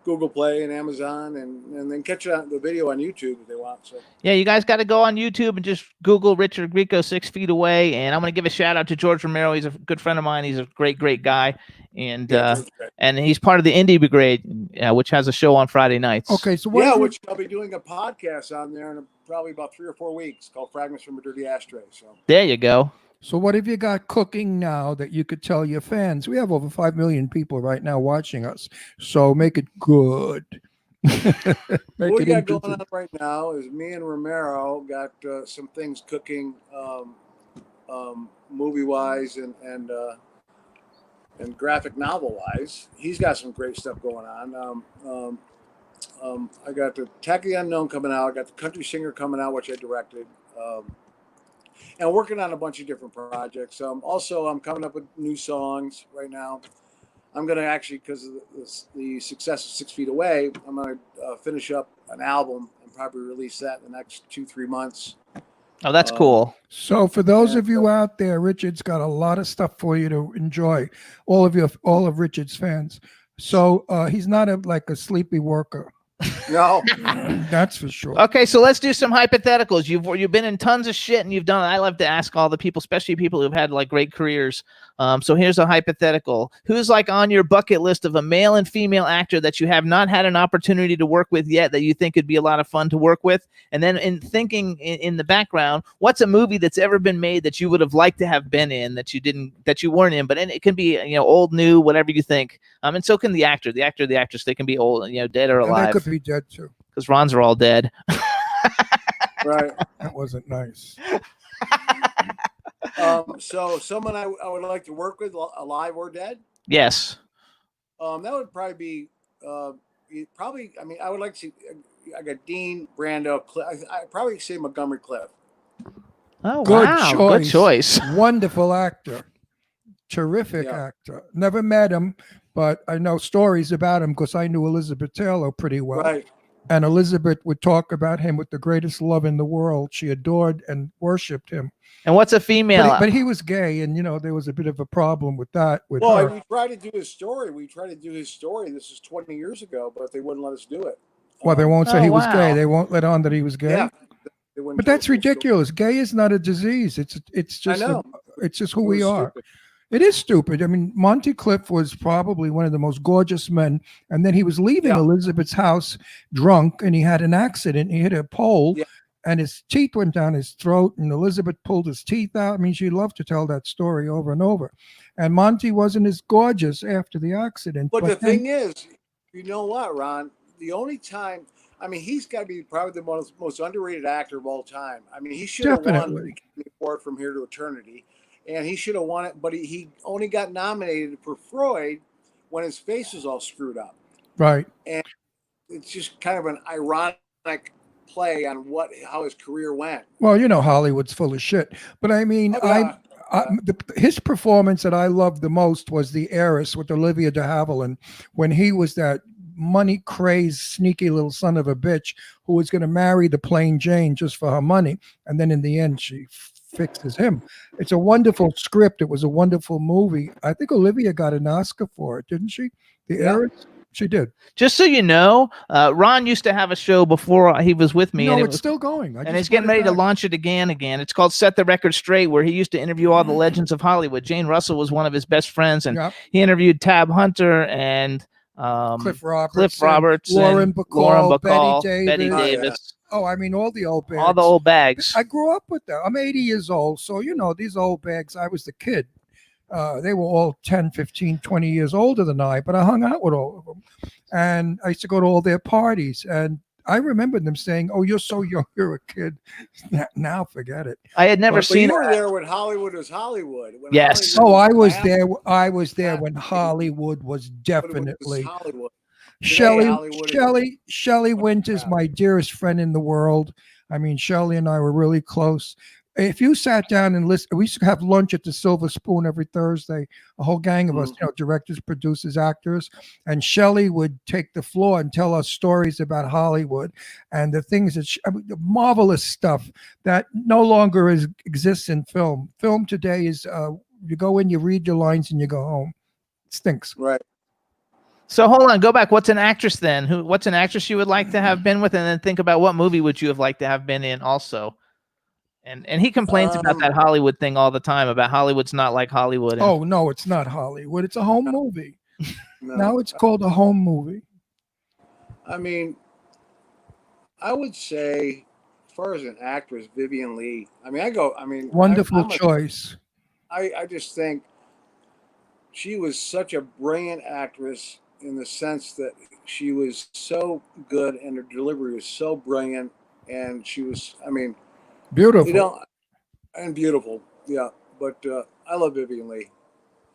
Google Play and Amazon, and then catch the video on YouTube if they want. So yeah, you guys got to go on YouTube and just Google Richard Grieco 6 Feet Away. And I'm going to give a shout out to George Romero. He's a good friend of mine. He's a great guy, and he's part of the Indie Brigade, which has a show on Friday nights. Okay, so which I'll be doing a podcast on there in probably about 3 or 4 weeks called Fragments from a Dirty Ashtray. So there you go. So what have you got cooking now that you could tell your fans? We have over 5 million people right now watching us. So make it good. What we got going on right now is me and Romero got some things cooking movie-wise and graphic novel-wise. He's got some great stuff going on. I got the Attack of the Unknown coming out. I got the Country Singer coming out, which I directed. And working on a bunch of different projects. I'm coming up with new songs right now. I'm going to actually, because of the success of 6 Feet Away, I'm going to finish up an album and probably release that in the next 2-3 months. Oh, that's cool. So for those of you out there, Richard's got a lot of stuff for you to enjoy. All of Richard's fans. So he's not like a sleepy worker. No, that's for sure. Okay, so let's do some hypotheticals. You've been in tons of shit, and you've done. I love to ask all the people, especially people who've had like great careers. So here's a hypothetical: who's like on your bucket list of a male and female actor that you have not had an opportunity to work with yet that you think would be a lot of fun to work with? And then in thinking in the background, what's a movie that's ever been made that you would have liked to have been in that you weren't in? But it can be old, new, whatever you think. And so can the actor, the actress. They can be old, dead or alive. And they could be dead too. Because Ron's are all dead. Right. That wasn't nice. So someone I would like to work with, alive or dead. Yes. That would probably be probably. I mean, I would like to see. I got Dean Brando. I probably say Montgomery Clift. Oh, Good wow. choice. Good choice. Wonderful actor. Terrific actor. Never met him, but I know stories about him because I knew Elizabeth Taylor pretty well. Right. And Elizabeth would talk about him with the greatest love in the world. She adored and worshipped him. And what's a female? But he was gay, and there was a bit of a problem with that. With Well, her. we tried to do his story. This is 20 years ago, but they wouldn't let us do it. Well, they won't say Oh, he was wow. gay. They won't let on that he was gay. Yeah. They wouldn't But tell that's us the story. ridiculous. Gay is not a disease. It's just know. it's just who It we was are. stupid. It is stupid. I mean, Monty Clift was probably one of the most gorgeous men, and then he was leaving Yeah. Elizabeth's house drunk, and he had an accident. He hit a pole, Yeah. and his teeth went down his throat, and Elizabeth pulled his teeth out. I mean, she loved to tell that story over and over. And Monty wasn't as gorgeous after the accident. But the then- thing is, you know what, Ron? The only time, I mean, he's got to be probably the most underrated actor of all time. I mean, he should have won Definitely. the Academy Award From Here to Eternity, and he should have won it, but he only got nominated for Freud when his face was all screwed up. right. It's just kind of an ironic play on how his career went. Well, Hollywood's full of shit. But I mean, Oh, yeah. his performance that I loved the most was The Heiress with Olivia de Havilland, when he was that money crazed, sneaky little son of a bitch who was going to marry the plain Jane just for her money, and then in the end she fixes him. It's a wonderful script. It was a wonderful movie. I think Olivia got an Oscar for it, didn't she? The Yeah. Heiress. She did. Just so you know, Ron used to have a show before he was with me, No, and, it's still going. and he's getting ready to launch it again. It's called Set the Record Straight, where he used to interview all the legends of Hollywood. Jane Russell was one of his best friends, and Yep. he interviewed Tab Hunter and Cliff Roberts, Lauren Bacall, Bacall, Betty Betty Davis. Davis, Oh, I mean, all the old bags. all the old bags. I grew up with them. I'm 80 years old. So, these old bags, I was the kid. They were all 10, 15, 20 years older than I, but I hung out with all of them. And I used to go to all their parties. And I remember them saying, "Oh, you're so young. You're a kid." Now forget it. I had never But seen you were there when Hollywood was Hollywood. When Yes. Hollywood Oh, I was happened, there. I was there Yeah. when Hollywood was but it was definitely. Hollywood. Shelley, Hollywood is- Shelley Winters, Yeah. my dearest friend in the world. I mean, Shelley and I were really close. If you sat down and listened, we used to have lunch at the Silver Spoon every Thursday, a whole gang of us, directors, producers, actors. And Shelley would take the floor and tell us stories about Hollywood and the things that, the marvelous stuff that no longer exists in film. Film today is, you go in, you read your lines, and you go home. It stinks. Right. So hold on, go back. What's an actress then? What's an actress you would like to have been with, and then think about what movie would you have liked to have been in also. And he complains about that Hollywood thing all the time, about Hollywood's not like Hollywood. And, Oh no, it's not Hollywood. It's a home movie. No. Now it's called a home movie. I mean, I would say, as far as an actress, Vivian Lee. I mean, Wonderful I'm a- choice. I just think she was such a brilliant actress in the sense that she was so good and her delivery was so brilliant, and she was, I mean, Beautiful. and beautiful. Yeah, but I love Vivian Lee.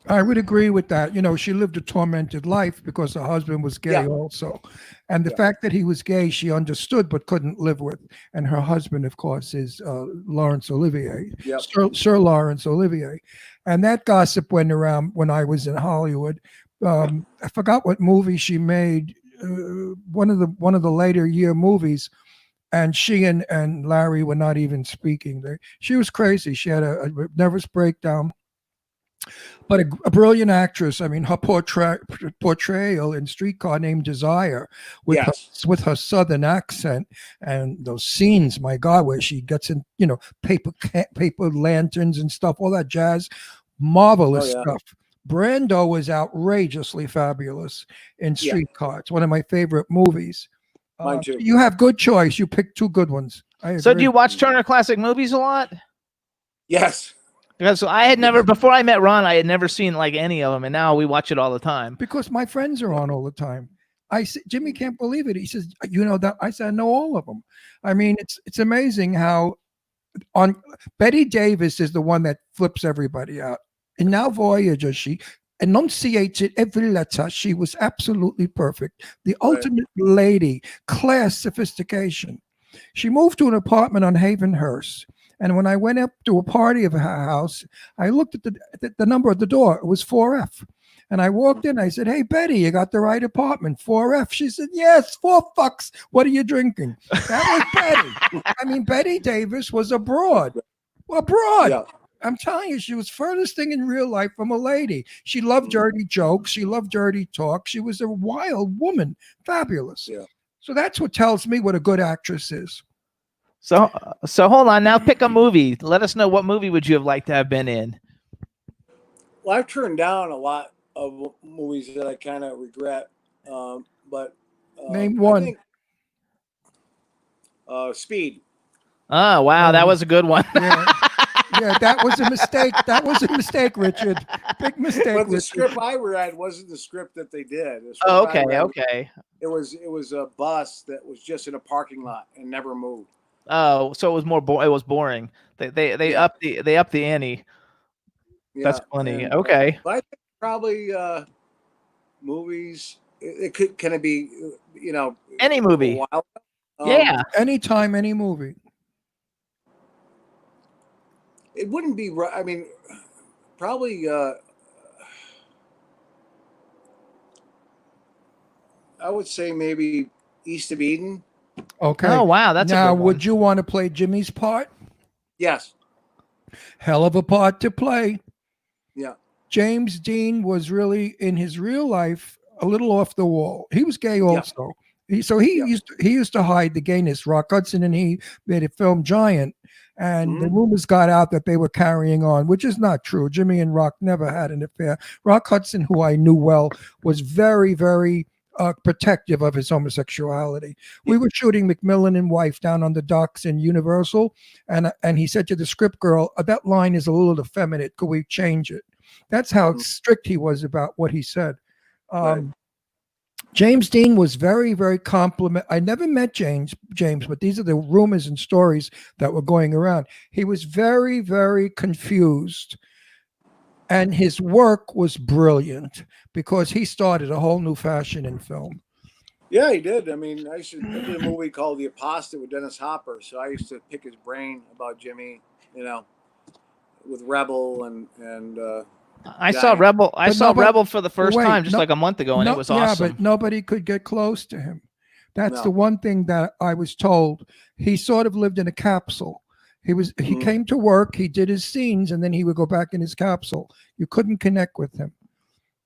I would agree with that. She lived a tormented life because her husband was gay Yeah. also. And the Yeah. fact that he was gay, she understood but couldn't live with. And her husband, of course, is Laurence Olivier, Yep. Sir Laurence Olivier. And that gossip went around when I was in Hollywood. I forgot what movie she made, one of the later year movies. And she and Larry were not even speaking. She was crazy. She had a nervous breakdown. But a brilliant actress. I mean, her portrayal in Streetcar Named Desire with Yes. with her southern accent and those scenes, my God, where she gets in, paper lanterns and stuff, all that jazz, marvelous Oh, yeah. stuff. Brando was outrageously fabulous in Yeah. Streetcar. It's one of my favorite movies. Mine too. You have good choice. You picked two good ones. I so do agree. you watch Turner Classic Movies a lot? Yes. Because I had never, before I met Ron, I had never seen like any of them, and now we watch it all the time. Because my friends are on all the time. I said, Jimmy can't believe it. He says, that I said, I know all of them. I mean, it's amazing how on Betty Davis is the one that flips everybody out. And now Voyager, she enunciated every letter. She was absolutely perfect. The ultimate lady, class, sophistication. She moved to an apartment on Havenhurst. And when I went up to a party of her house, I looked at the number at the door. It was 4F. And I walked in. I said, "Hey, Betty, you got the right apartment, 4F." She said, "Yes, 4 fucks. What are you drinking?" That was Betty. I mean, Betty Davis was a broad. Yeah. I'm telling you, she was furthest thing in real life from a lady. She loved dirty jokes. She loved dirty talk. She was a wild woman. Fabulous. Yeah. So that's what tells me what a good actress is. So hold on. Now pick a movie. Let us know, what movie would you have liked to have been in? Well, I've turned down a lot of movies that I kind of regret, but Name I one. think, Speed. Oh, wow. That was a good one. Yeah, that was a mistake. That was a mistake, Richard. Big mistake. But the Richard. script I read wasn't the script that they did. The script Oh, I okay. read, Okay. It was a bus that was just in a parking lot and never moved. Oh, so it was it was boring. They Yeah. upped the ante. Yeah, That's funny. and, Okay. but I think probably movies. Can it be Any movie. a while? Yeah. Anytime, any movie. It wouldn't be. I mean, probably. I would say maybe East of Eden. Okay. Oh, wow. That's now, a good one. would you want to play Jimmy's part? Yes. Hell of a part to play. Yeah. James Dean was really, in his real life, a little off the wall. He was gay also. He used to hide the gayness. Rock Hudson and he made a film Giant, and the rumors got out that they were carrying on, which is not true. Jimmy and Rock never had an affair. Rock Hudson, who I knew well, was very, very protective of his homosexuality. We were shooting Macmillan and Wife down on the docks in Universal, and he said to the script girl, "That line is a little effeminate. Could we change it?" That's how strict he was about what he said. James Dean was very, very compliment. I never met James, but these are the rumors and stories that were going around. He was very, very confused. And his work was brilliant because he started a whole new fashion in film. Yeah, he did. I mean, I did a movie called The Apostate with Dennis Hopper, so I used to pick his brain about Jimmy, with Rebel and I saw Rebel. I But saw nobody- Rebel for the first wait, time just no- like a month ago, and it was awesome. Yeah, but nobody could get close to him. That's No. the one thing that I was told. He sort of lived in a capsule. He came to work, he did his scenes, and then he would go back in his capsule. You couldn't connect with him.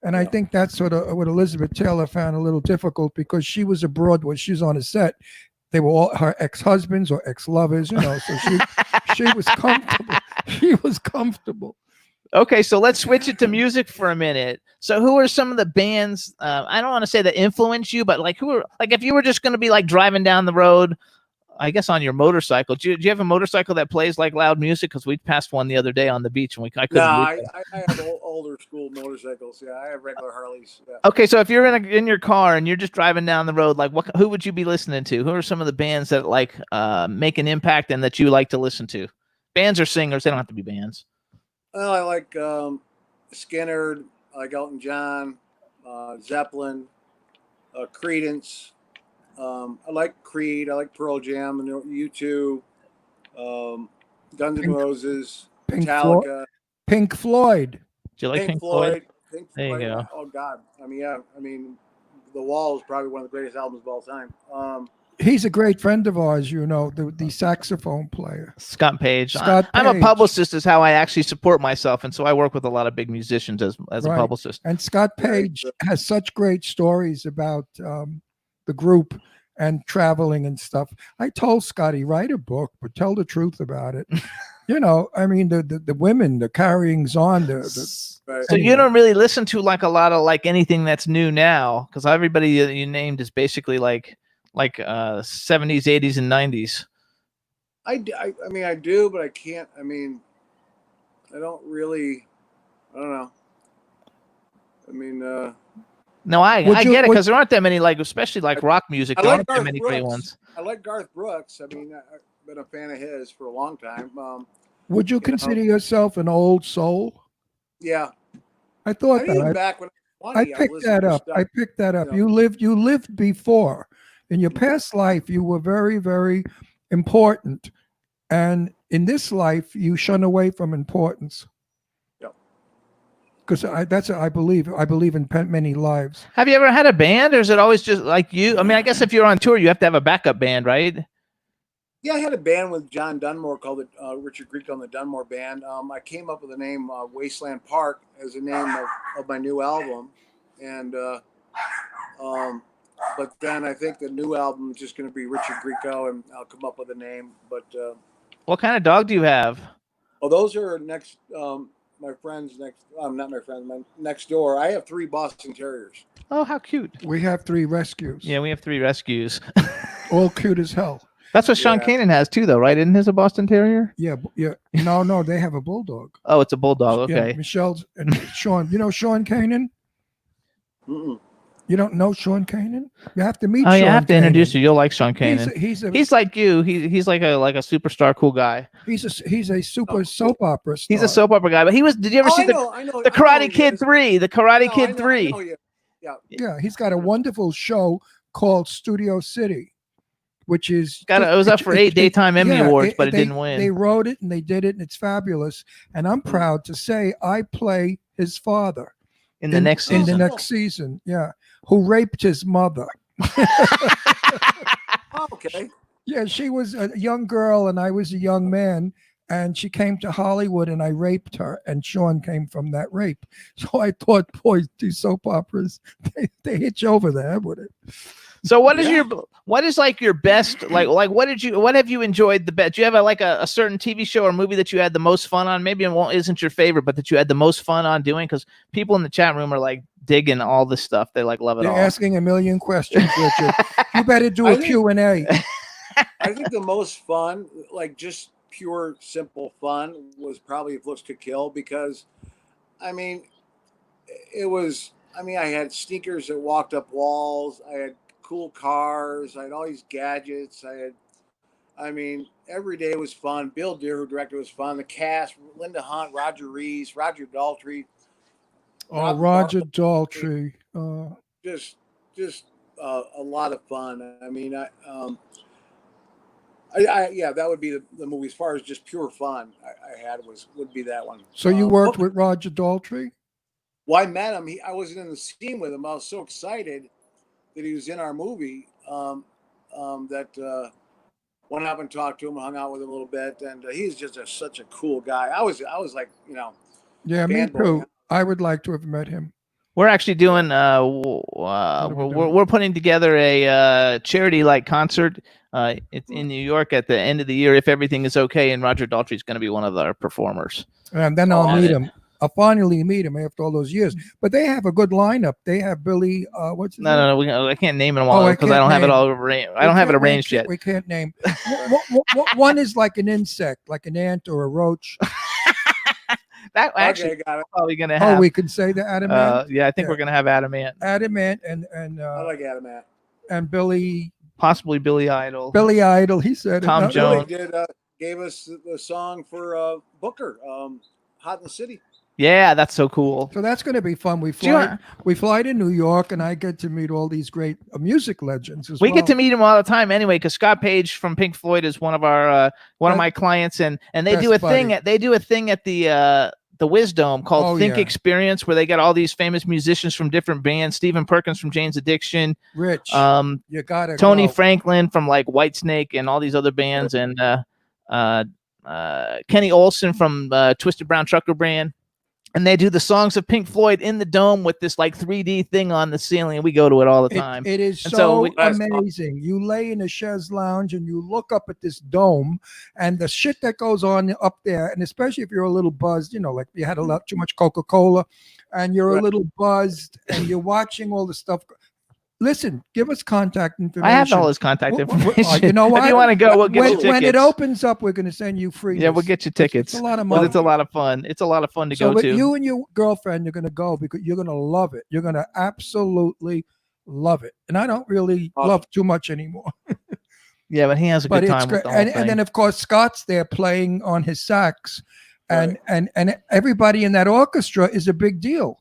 And I think that's sort of what Elizabeth Taylor found a little difficult because she was abroad when she was on a set. They were all her ex-husbands or ex-lovers, so she was comfortable. She was comfortable. Okay, so let's switch it to music for a minute. So who are some of the bands, I don't want to say that influence you, but like if you were just going to be like driving down the road, I guess on your motorcycle, do you have a motorcycle that plays like loud music? Because we passed one the other day on the beach and I couldn't. No, believe it. I have older school motorcycles. Yeah, I have regular Harleys. Yeah. Okay, so if you're in your car and you're just driving down the road, like who would you be listening to? Who are some of the bands that like make an impact and that you like to listen to? Bands or singers? They don't have to be bands. Well, I like Skinner. I like Elton John, Zeppelin, Creedence. I like Creed. I like Pearl Jam and U2, Guns N' Roses, Metallica, Pink Floyd. Do you like Pink Floyd. Pink There you Floyd. go. Oh God. I mean, yeah. I mean, The Wall is probably one of the greatest albums of all time. He's a great friend of ours, the saxophone player. Scott Page. Scott I'm a Page. publicist is how I actually support myself. And so I work with a lot of big musicians as a Right. publicist. And Scott Page has such great stories about the group and traveling and stuff. I told Scotty, write a book, but tell the truth about it. I mean, the women, the carryings on, Right. So you don't really listen to like a lot of like anything that's new now, because everybody you named is basically like 70s, 80s, and 90s. I mean, I do, but I can't. I mean, I don't really. I don't know. I mean, No, I Would you- get it would- because there aren't that many, like especially like rock music. I There like aren't that Garth many great Brooks. ones. I like Garth Brooks. I mean, been a fan of his for a long time. Would you know. consider yourself an old soul? Yeah, I thought even that. back when I was I 20, picked listened that to up. stuff, I picked that up. you know. You lived before. In your past life, you were very, very important. And in this life, you shun away from importance. Yep. Because I believe in many lives. Have you ever had a band, or is it always just like you? I mean, I guess if you're on tour, you have to have a backup band, right? Yeah, I had a band with John Dunmore called Richard Grieco and the Dunmore Band. I came up with the name Wasteland Park as the name of my new album, and but then I think the new album is just going to be Richard Grieco, and I'll come up with a name. But What kind of dog do you have? those are next. My friends next, not my friends, my next door. I have 3 Boston Terriers. Oh, how cute. We have 3 rescues. Yeah, we have 3 rescues. All cute as hell. That's what Sean Yeah. Kanan has too, though, right? Isn't his a Boston Terrier? Yeah, yeah. No, they have a bulldog. Oh, it's a bulldog. Okay. Yeah, Michelle's and Sean. You know Sean Kanan? Mm-mm. You don't know Sean Kanan? You have to meet Oh, Sean yeah, I have to Kanan. introduce you. You'll like Sean Kanan. He's Like you. He's like a superstar, cool guy. he's a super soap opera star. He's a soap opera guy. But he was. Did you ever see I the know, the Karate Kid 3? The Karate Kid I 3. know, yeah. Yeah, he's got a wonderful show called Studio City, which is It was up for 8 daytime Emmy Awards, but it they- didn't win. They wrote it and they did it, and it's fabulous. And I'm proud to say I play his father in the next season. In the next season, yeah, who raped his mother. Oh, okay. Yeah, she was a young girl and I was a young man, and she came to Hollywood and I raped her, and Sean came from that rape. So I thought, boy, these soap operas, they hit you over the head with it. So what is like your best what have you enjoyed the best? Do you have a certain TV show or movie that you had the most fun on? Maybe it isn't your favorite, but that you had the most fun on doing? Because people in the chat room are like digging all this stuff. They like love it They're all. asking a million questions, Richard. You better do a Q&A. I think the most fun, like just pure simple fun, was probably If Looks Could Kill, because I mean I had sneakers that walked up walls, I had cool cars, I had all these gadgets, every day was fun. Bill Deere, who directed, was fun. The cast: Linda Hunt, Roger Rees, Roger Daltrey. Oh, Roger Daltrey. Just a lot of fun. Yeah, that would be the movie as far as just pure fun I had would be that one. So you worked with Roger Daltrey? Well, I met him. I wasn't in the scene with him. I was so excited that he was in our movie that went up and talked to him, hung out with him a little bit, and he's just such a cool guy. I was like, Yeah, me fanboy. too. I would like to have met him. We're actually doing we're putting together a charity concert. It's in New York at the end of the year, if everything is okay, and Roger Daltrey is going to be one of our performers. And then I'll meet him. I'll finally meet him after all those years. But they have a good lineup. They have Billy. What's his name? No. I can't name them all because I don't have it all arranged. I don't have it arranged yet. We can't name. One is like an insect, like an ant or a roach. That actually Okay, got it. probably going to have. Oh, we can say the Adamant. Yeah, I think Yeah. we're going to have Adamant. Adamant and I like Adam. and Billy Possibly Billy Idol. Idol. He said Tom it. Jones. Billy gave us the song for Booker, "Hot in the City." Yeah, that's so cool. So that's going to be fun. We Do you fly to New York, and I get to meet all these great music legends as We well. get to meet him all the time anyway, because Scott Page from Pink Floyd is one of our one of my clients, and they do a Best thing. buddy. They do a thing at the Wisdom called Think yeah. Experience, where they get all these famous musicians from different bands. Stephen Perkins from Jane's Addiction, Rich. You gotta Tony go. Franklin from Whitesnake and all these other bands, and Kenny Olson from Twisted Brown Trucker Brand. And they do the songs of Pink Floyd in the dome with this 3D thing on the ceiling, and we go to it all the time. It is And so That's amazing. You lay in a chaise lounge and you look up at this dome and the shit that goes on up there, and especially if you're a little buzzed, like you had too much Coca-Cola and you're a Right. little buzzed and you're watching all the stuff. Listen, give us contact information. I have all his contact Wh- wh- information. you know what? If you want to go, we'll get you tickets. When it opens up, we're going to send you free. Yeah, we'll get you tickets. It's a lot of 'Cause money. it's a lot of fun. It's a lot of fun to So go but to. you and your girlfriend, you're going to go because you're going to love it. You're going to absolutely love it. And I don't really Awesome. love too much anymore. Yeah, but he has a But good it's time with great. the whole And thing. then of course Scott's there playing on his sax, and everybody in that orchestra is a big deal.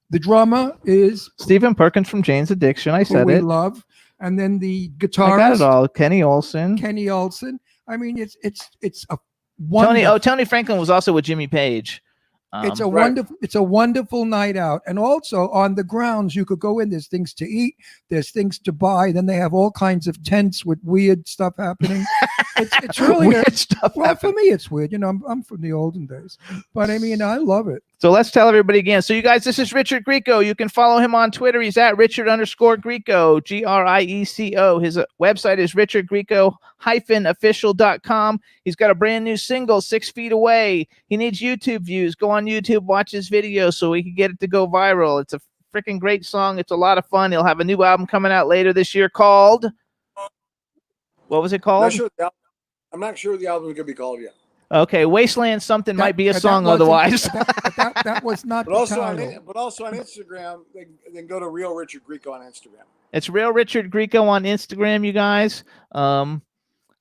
The drummer is Stephen Perkins from Jane's Addiction. I who said we it. love, and then the I got it guitarist all. Kenny Olson. Kenny Olson. I mean, it's a Tony. wonderful. Tony Franklin was also with Jimmy Page. It's a Right. wonderful night out. And also on the grounds, you could go in, there's things to eat, there's things to buy. Then they have all kinds of tents with weird stuff happening. It's really weird stuff. well, for me, it's weird. You know, I'm from the olden days, but I mean, I love it. So let's tell everybody again. So you guys, this is Richard Grieco. You can follow him on Twitter. He's at Richard_Grieco, Grieco. His website is richardgrieco-official.com. He's got a brand new single, 6 Feet Away. He needs YouTube views. Go on YouTube, watch his video so we can get it to go viral. It's a freaking great song. It's a lot of fun. He'll have a new album coming out later this year called, what was it I'm called? not sure what the album is going to be called yet. Okay, Wasteland something might be a song otherwise. That was not But the also, title. but also on Instagram, then go to Real Richard Grieco on Instagram. It's Real Richard Grieco on Instagram, you guys.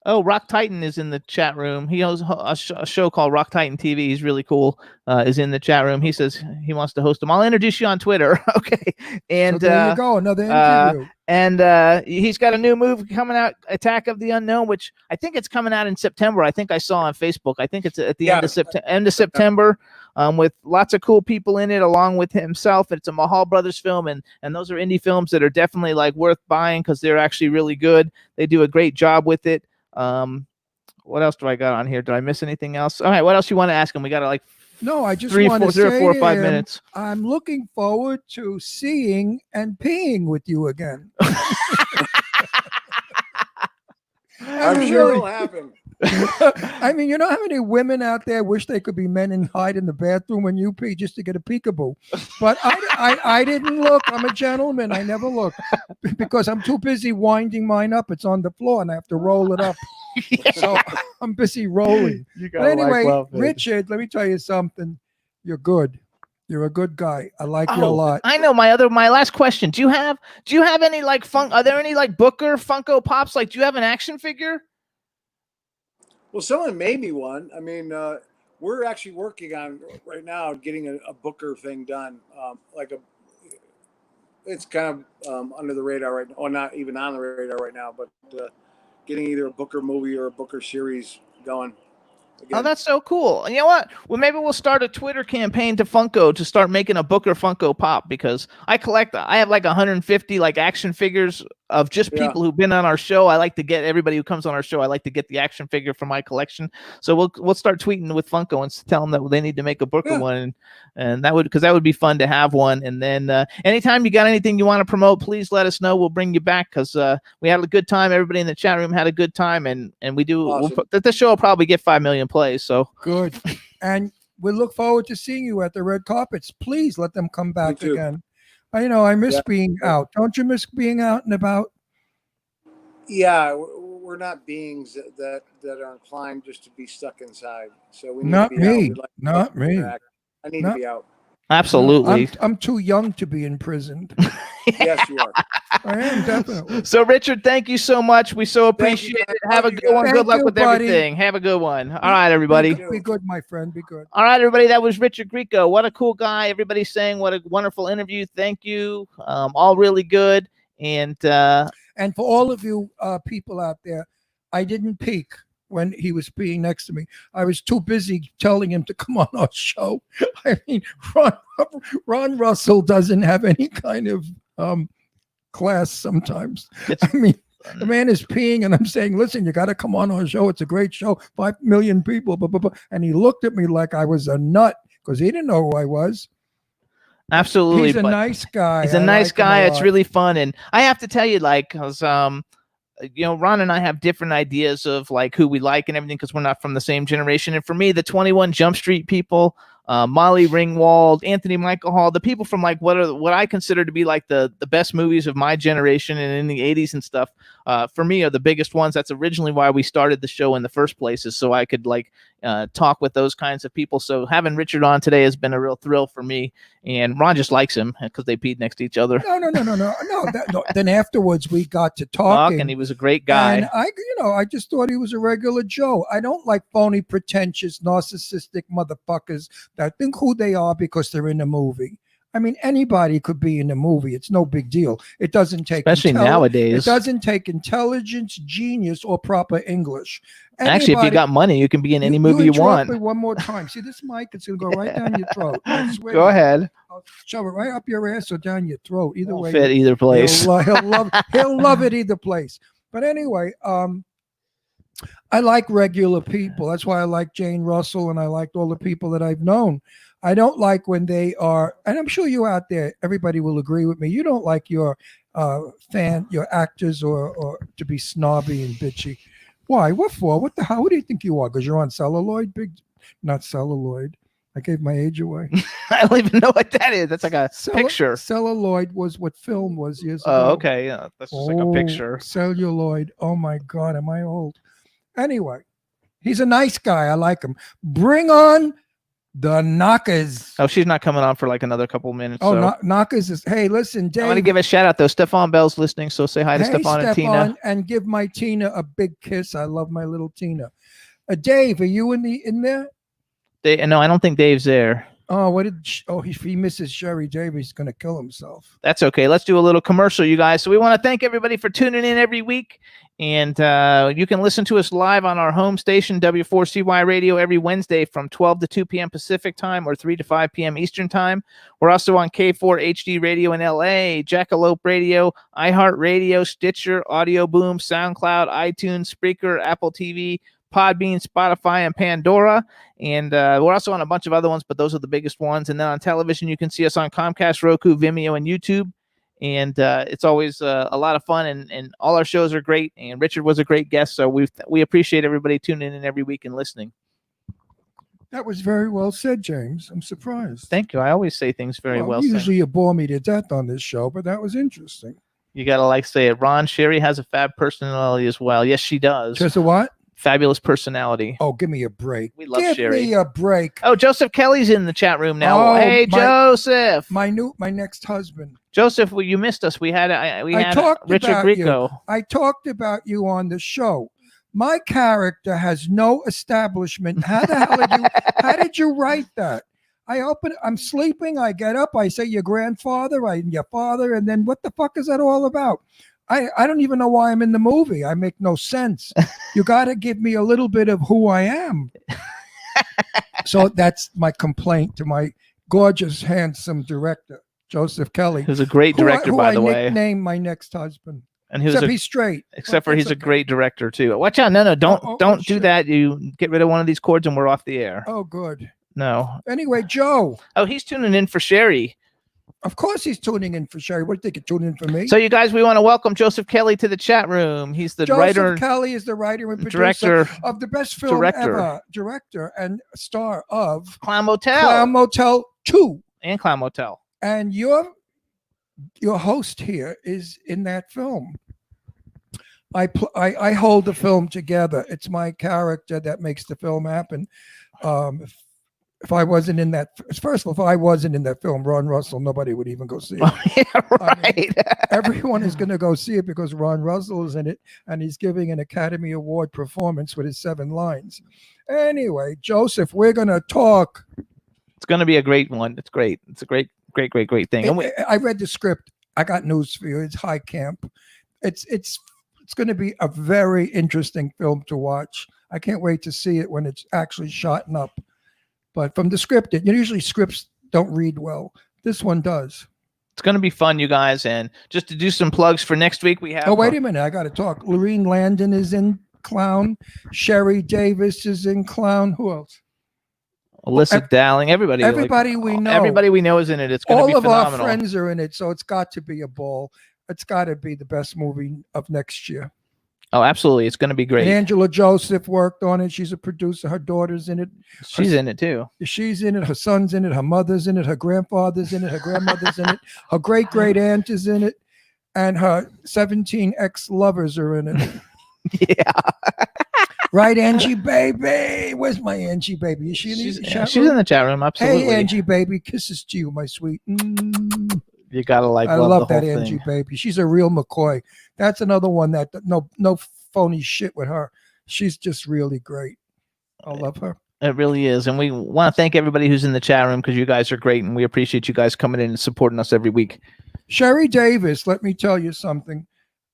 Rock Titan is in the chat room. He has a show called Rock Titan TV. He's really cool. Is in the chat room. He says he wants to host them. I'll introduce you on Twitter. Okay, and So there you go, another interview. and he's got a new movie coming out, Attack of the Unknown, which I think it's coming out in September. I think I saw on Facebook. I think it's at the end of September. With lots of cool people in it, along with himself. It's a Mahal Brothers film, and those are indie films that are definitely like worth buying because they're actually really good. They do a great job with it. What else do I got on here? Did I miss anything else? All right, what else you want to ask him? We got like No, I just 3, want 4, to say 4 or to 5 him, minutes. I'm looking forward to seeing and peeing with you again. I'm sure it'll happen. I mean, you know how many women out there wish they could be men and hide in the bathroom when you pee just to get a peekaboo? But I didn't look. I'm a gentleman. I never look because I'm too busy winding mine up. It's on the floor and I have to roll it up. So I'm busy rolling. But anyway, Richard, let me tell you something. You're good. You're a good guy. I like you a lot. I know my last question. Do you have any like are there any like Booker Funko Pops? Like, do you have an action figure? Well, someone made me one. I mean, we're actually working on right now getting a Booker thing done. It's kind of under the radar right now, or not even on the radar right now, but getting either a Booker movie or a Booker series going. Oh, that's so cool. And you know what? Well, maybe we'll start a Twitter campaign to Funko to start making a Booker Funko Pop, because I have like 150 like action figures of just people who've been on our show. I like to get everybody who comes on our show. I like to get the action figure from my collection. So we'll start tweeting with Funko and tell them that they need to make a Booker one, and that would be fun to have one. And then anytime you got anything you want to promote, please let us know. We'll bring you back, because we had a good time. Everybody in the chat room had a good time, and we do. Awesome. The show will probably get 5 million plays. So good, and we look forward to seeing you at the red carpets. Please let them come back again. I miss being out. Don't you miss being out and about? Yeah, we're not beings that are inclined just to be stuck inside. So we need Not to be out. me. We'd like to Not me. interact. I need to be out. Absolutely. I'm too young to be imprisoned. Yes, you are. I am, definitely. So, Richard, thank you so much. We so appreciate it. Have a good one. Thank Good luck you, with buddy. everything. Have a good one. All right, everybody. Be good, my friend. Be good. All right, everybody. That was Richard Grieco. What a cool guy. Everybody's saying what a wonderful interview. Thank you. All really good. And for all of you people out there, I didn't peek when he was being next to me. I was too busy telling him to come on our show. I mean, Ron Russell doesn't have any kind of class sometimes. I mean, the man is peeing and I'm saying, listen, you got to come on our show. It's a great show. 5 million people. Blah, blah, blah. And he looked at me like I was a nut because he didn't know who I was. Absolutely. He's a nice guy. He's a nice guy. It's really fun. And I have to tell you, like, because Ron and I have different ideas of like who we like and everything, because we're not from the same generation. And for me, the 21 Jump Street people, Molly Ringwald, Anthony Michael Hall, the people from like what I consider to be like the best movies of my generation and in the 80s and stuff, for me are the biggest ones. That's originally why we started the show in the first place, is so I could like talk with those kinds of people. So having Richard on today has been a real thrill for me. And Ron just likes him because they peed next to each other. No. Then afterwards we got to talking, and he was a great guy. And I just thought he was a regular Joe. I don't like phony, pretentious, narcissistic motherfuckers that think who they are because they're in a movie. I mean, anybody could be in a movie. It's no big deal. It doesn't take, especially nowadays. It doesn't take intelligence, genius, or proper English. Actually, if you got money, you can be in any movie you want. Me one more time. See this mic? It's gonna go right down your throat. Go ahead. I'll shove it right up your ass or down your throat. Either way, fit either place. He'll love it either place. But anyway, I like regular people. That's why I like Jane Russell, and I liked all the people that I've known. I don't like when they are, and I'm sure you out there, everybody will agree with me. You don't like your your actors or to be snobby and bitchy. Why? What for? What the hell? Who do you think you are? Because you're on celluloid? Not celluloid. I gave my age away. I don't even know what that is. That's like a picture. Celluloid was what film was years ago. Oh, okay. Yeah, that's just like a picture. Celluloid. Oh my God, am I old? Anyway, he's a nice guy. I like him. Bring on the Knockers. Oh, she's not coming on for like another couple minutes. Oh, so. Knockers is. Hey, listen, Dave. I want to give a shout out though. Stefan Bell's listening, so say hi to Stefan and Tina. And give my Tina a big kiss. I love my little Tina. Dave, are you in there? No, I don't think Dave's there. Oh, he misses Sherry Davis. He's gonna kill himself. That's okay. Let's do a little commercial, you guys. So we want to thank everybody for tuning in every week, and you can listen to us live on our home station W4CY Radio every Wednesday from 12 to 2 p.m. Pacific time or 3 to 5 p.m. Eastern time. We're also on K4 HD Radio in LA, Jackalope Radio, iHeartRadio, Stitcher, Audio Boom, SoundCloud, iTunes, Spreaker, Apple TV, Podbean, Spotify, and Pandora. And we're also on a bunch of other ones, but those are the biggest ones. And then on television, you can see us on Comcast, Roku, Vimeo, and YouTube. And it's always a lot of fun, and all our shows are great. And Richard was a great guest, so we appreciate everybody tuning in every week and listening. That was very well said, James. I'm surprised. Thank you. I always say things very well said. Usually you bore me to death on this show, but that was interesting. You got to say it. Ron, Sherry has a fab personality as well. Yes, she does. Just a what? Fabulous personality. Oh, give me a break. We love Sherry. Give me a break. Oh, Joseph Kelly's in the chat room now. Hey, Joseph. My next husband. Joseph, you missed us. We had Richard Grieco. I talked about you on the show. My character has no establishment. How the hell did you write that? I'm sleeping. I get up. I say your grandfather, your father, and then what the fuck is that all about? I don't even know why I'm in the movie. I make no sense. You got to give me a little bit of who I am. So that's my complaint to my gorgeous, handsome director, Joseph Kelly. Who's a great director, by the way. I nicknamed my next husband. And he's straight. Except for he's a great director too. Watch out! No, don't do that. You get rid of one of these cords and we're off the air. Oh, good. No. Anyway, Joe. Oh, he's tuning in for Sherry. Of course he's tuning in for Sherry. What do you think? You're tuning in for me? So you guys, we want to welcome Joseph Kelly to the chat room. He's the writer. Joseph Kelly is the writer and producer of the best film ever. Director and star of Clown Motel. Clown Motel 2. And Clown Motel. And your host here is in that film. I hold the film together. It's my character that makes the film happen. If I wasn't in that, first of all, if I wasn't in that film, Ron Russell, nobody would even go see it. Yeah, right. Everyone is going to go see it because Ron Russell is in it, and he's giving an Academy Award performance with his 7 lines. Anyway, Joseph, we're going to talk. It's going to be a great one. It's great. It's a great thing. I read the script. I got news for you. It's high camp. It's going to be a very interesting film to watch. I can't wait to see it when it's actually shot up. But from the script, usually scripts don't read well. This one does. It's going to be fun, you guys. And just to do some plugs for next week, we have... Oh, wait a minute. I got to talk. Lorene Landon is in Clown. Sherry Davis is in Clown. Who else? Alyssa Dowling. Everybody we know. Everybody we know is in it. It's going to be phenomenal. All of our friends are in it, so it's got to be a ball. It's got to be the best movie of next year. Oh, absolutely. It's going to be great. And Angela Joseph worked on it. She's a producer. Her daughter's in it. She's in it too. She's in it. Her son's in it. Her mother's in it. Her grandfather's in it. Her grandmother's in it. Her great aunt is in it. And her 17 ex-lovers are in it. Yeah. Right, Angie baby? Where's my Angie baby? Is she in She's, the yeah, chat she's room? in the chat room. Absolutely. Hey, Angie baby, kisses to you, my sweet. You gotta like I love love the whole that thing. Angie baby. She's a real McCoy. That's another one that no phony shit with her. She's just really great. I love her. It really is. And we want to thank everybody who's in the chat room because you guys are great and we appreciate you guys coming in and supporting us every week. Sherry Davis, let me tell you something,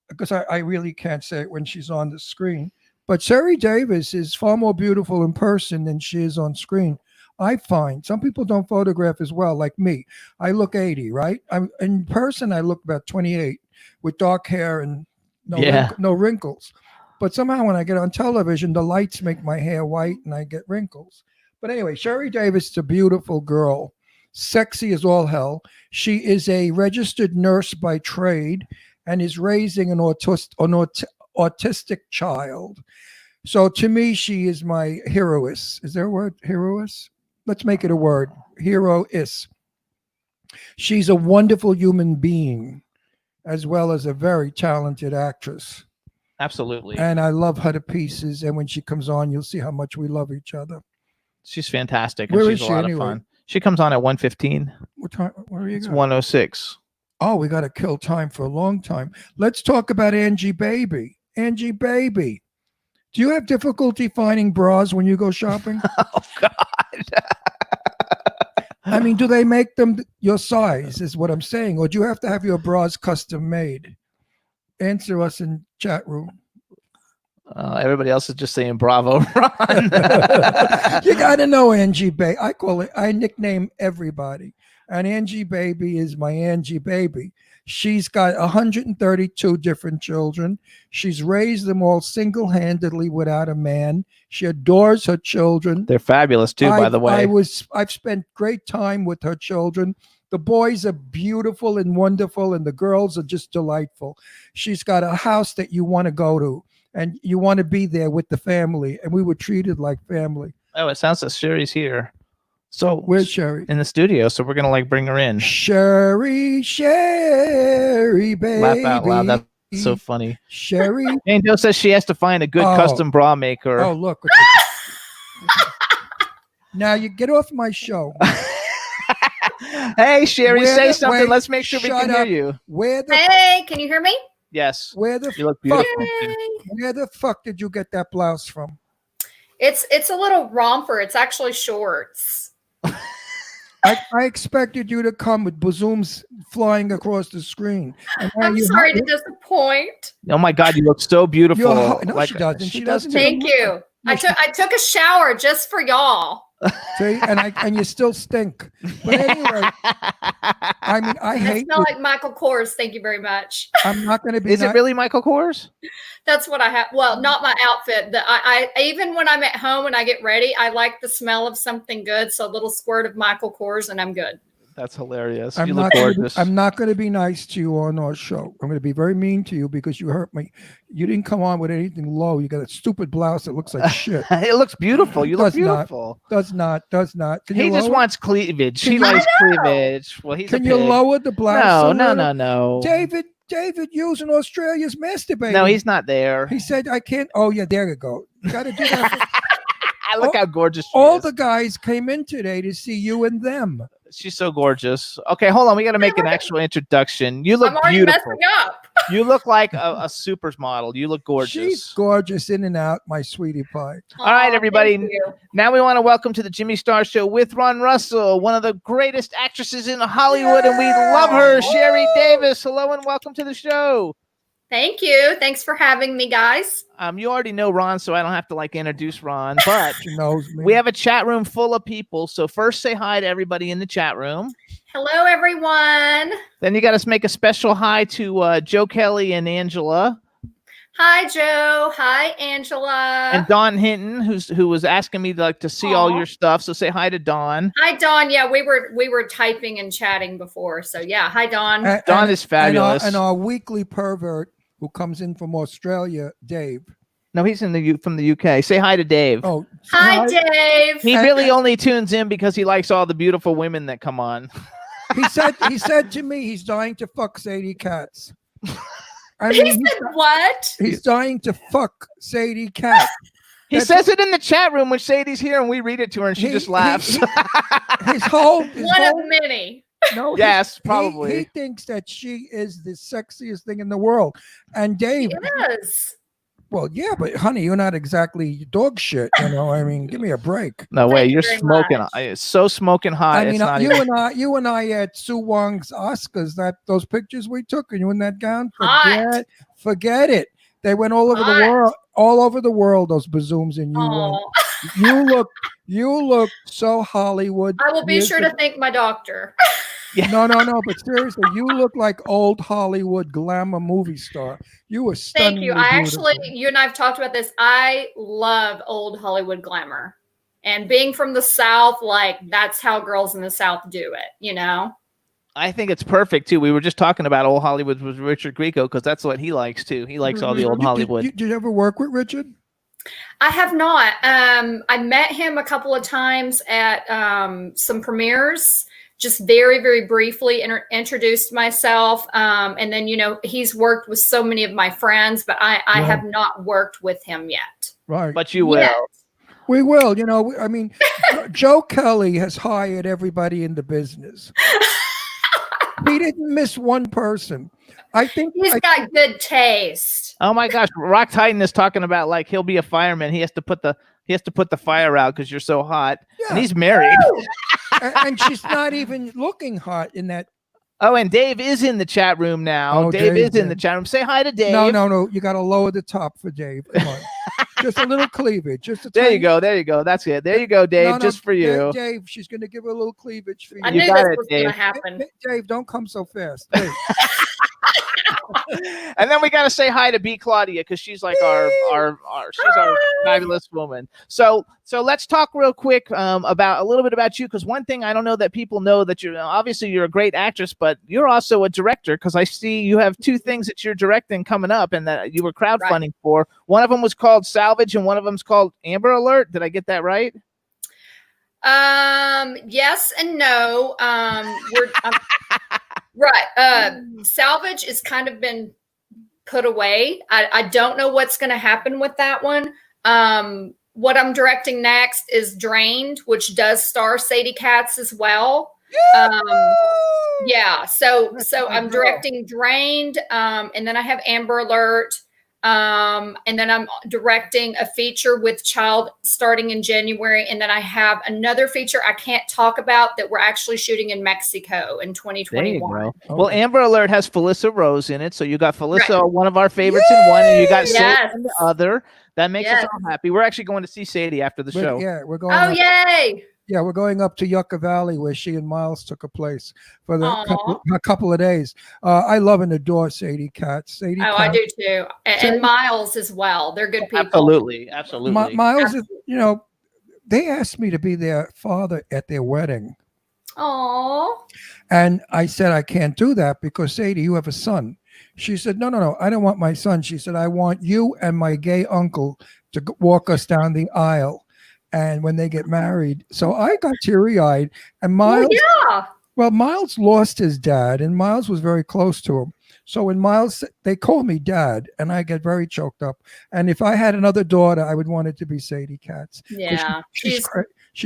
because I really can't say it when she's on the screen. But Sherry Davis is far more beautiful in person than she is on screen. I find some people don't photograph as well, like me. I look 80, right? I'm in person. I look about 28 with dark hair and no wrinkles. But somehow when I get on television, the lights make my hair white and I get wrinkles. But anyway, Sherry Davis is a beautiful girl, sexy as all hell. She is a registered nurse by trade and is raising an autistic child. So to me, she is my heroess. Is there a word? Heroess? Let's make it a word. Heroess. She's a wonderful human being, as well as a very talented actress. Absolutely. And I love her to pieces. And when she comes on, you'll see how much we love each other. She's fantastic. Where And is she's she a lot anyway? of fun. She comes on at 1:15. What time? Where are you It's going? 1:06. Oh, we got to kill time for a long time. Let's talk about Angie Baby. Angie Baby. Do you have difficulty finding bras when you go shopping? Oh, God. I mean, do they make them your size is what I'm saying, or do you have to have your bras custom made? Answer us in chat room. Everybody else is just saying bravo, Ron. You got to know Angie Baby. I nickname everybody. And Angie Baby is my Angie Baby. She's got 132 different children. She's raised them all single-handedly without a man. She adores her children. They're fabulous too, by the way. I've spent great time with her children. The boys are beautiful and wonderful, and the girls are just delightful. She's got a house that you want to go to, and you want to be there with the family, and we were treated like family. Oh, it sounds like Sherry's here. So Where's Sherry? in the studio, so we're gonna like bring her in. Sherry, baby. Laugh out loud. That's so funny. Sherry. Jane Doe says she has to find a good Oh. custom bra maker. Oh, look. Now you get off my show. Hey, Sherry, Where say the- something. wait, Let's make sure we shut can up. hear you. Where the Hey, can you hear me? Yes, where the you look fuck beautiful. where the fuck did you get that blouse from? It's a little romper. It's actually shorts. I expected you to come with bazooms flying across the screen. And now I'm you- sorry to disappoint. Oh my God, you look so beautiful. You're hot. No, she doesn't. She does doesn't. too. Thank you. I took a shower just for y'all. See, and you still stink. But anyway, I mean, I I hate smell you. like Michael Kors. Thank you very much. I'm not going to be. Is it really Michael Kors? That's what I have. Well, not my outfit. I even when I'm at home and I get ready, I like the smell of something good. So a little squirt of Michael Kors and I'm good. That's hilarious. I'm You look not gonna be- gorgeous. I'm not going to be nice to you on our show. I'm going to be very mean to you because you hurt me. You didn't come on with anything low. You got a stupid blouse that looks like shit. It looks beautiful. You look Does not. beautiful. Does not. Can He you just lower- wants cleavage. Can He you- likes I know. cleavage. Well, he's a Can you pig. lower the blouse? No, a no, little? no, no. David using Australia's masturbating. No, he's not there. He said, I can't. Oh, yeah, there you go. You got to do that. Look how gorgeous she All is. the guys came in today to see you and them. She's so gorgeous. Okay, hold on. We got to make an actual introduction. You look I'm already beautiful. messing up. You look like a supermodel. You look gorgeous. She's gorgeous in and out, my sweetie pie. All right, Aw, everybody. thank you. Now we want to welcome to the Jimmy Star Show with Ron Russell, one of the greatest actresses in Hollywood, and we love her, Sherry Davis. Hello and welcome to the show. Thank you. Thanks for having me, guys. You already know Ron, so I don't have to like introduce Ron, but She knows me. we have a chat room full of people. So first say hi to everybody in the chat room. Hello, everyone. Then you got to make a special hi to Joe Kelly and Angela Hi, Joe. Hi, Angela. and Dawn Hinton, who was asking me to see all Aw. your stuff. So say hi to Dawn. Hi, Dawn. Yeah, we were typing and chatting before. So yeah, hi, Dawn. Dawn is fabulous. And our weekly pervert who comes in from Australia, Dave. No, he's from the UK. Say hi to Dave. Oh, Hi, Dave. He really only tunes in because he likes all the beautiful women that come on. He said to me he's dying to fuck Sadie Katz. I He mean, said what? he's dying to fuck Sadie Katz. He says it in the chat room when Sadie's here and we read it to her and she just laughs. His whole One of many. no, Yes, he probably. thinks that she is the sexiest thing in the world. And Dave, Yes. well, yeah, but honey, you're not exactly dog shit. You know, I mean, give me a break. No way, Thank you you're very smoking. much. It's so smoking hot. I mean, it's not you even... and I at Sue Wong's Oscars, those pictures we took, and you in that gown, Hot. forget it. They went all over the Hot. world, all over the world. Those bazooms, and Oh, you look so Hollywood. I will be years sure to ago. thank my doctor. No, but seriously, you look like old Hollywood glamour movie star. You were stunning. Thank you. I actually, you and I have talked about this. I love old Hollywood glamour. And being from the South, like that's how girls in the South do it, you know? I think it's perfect too. We were just talking about old Hollywood with Richard Grieco because that's what he likes too. He likes all the old Hollywood. Did you ever work with Richard? I have not. I met him a couple of times at some premieres, just very, very briefly introduced myself. And then, you know, he's worked with so many of my friends, but I have not worked with him yet. Right. But you will. Yes. We will. You know, I mean, Joe Kelly has hired everybody in the business. He didn't miss one person. I think He's got good taste. Oh my gosh, Rock Titan is talking about like he'll be a fireman. He has to put the fire out because you're so hot. Yeah. And he's married. and she's not even looking hot in that. Oh, and Dave is in the chat room now. Oh, Dave is Dave. in the chat room. Say hi to Dave. No. You got to lower the top for Dave. Come on. Just a little cleavage. Just a There tiny- you go. There you go. That's it. There you go, Dave. No, just for you. Dave, she's going to give her a little cleavage for you. I You knew got this it, was going to Dave. happen. Dave, don't come so fast. Dave. And then we got to say hi to B Claudia because she's like our she's our fabulous woman. So let's talk real quick about a little bit about you because one thing I don't know that people know that you're obviously you're a great actress, but you're also a director because I see you have two things that you're directing coming up and that you were crowdfunding for. One of them was called Salvage and one of them's called Amber Alert. Did I get that right? Yes and no. Right. Salvage has kind of been put away. I don't know what's going to happen with that one. What I'm directing next is Drained, which does star Sadie Katz as well. Yeah. So I'm directing Drained, and then I have Amber Alert. And then I'm directing a feature with Child starting in January. And then I have another feature I can't talk about that we're actually shooting in Mexico in 2021. Well, Amber Alert has Felissa Rose in it. So you got Felissa, one of our favorites in one, and you got Sadie in the other. That makes us all happy. We're actually going to see Sadie after the show. Yeah, we're going. Oh, yay. Yeah, we're going up to Yucca Valley where she and Miles took a place for a couple of days. I love and adore Sadie Katz. I do too. And Miles as well. They're good people. Absolutely. Miles, you know, they asked me to be their father at their wedding. Oh. And I said, I can't do that because Sadie, you have a son. She said, no, I don't want my son. She said, I want you and my gay uncle to walk us down the aisle. And when they get married, so I got teary-eyed. And Miles, Miles lost his dad, and Miles was very close to him. So when Miles, they call me dad, and I get very choked up. And if I had another daughter, I would want it to be Sadie Katz. Yeah, she's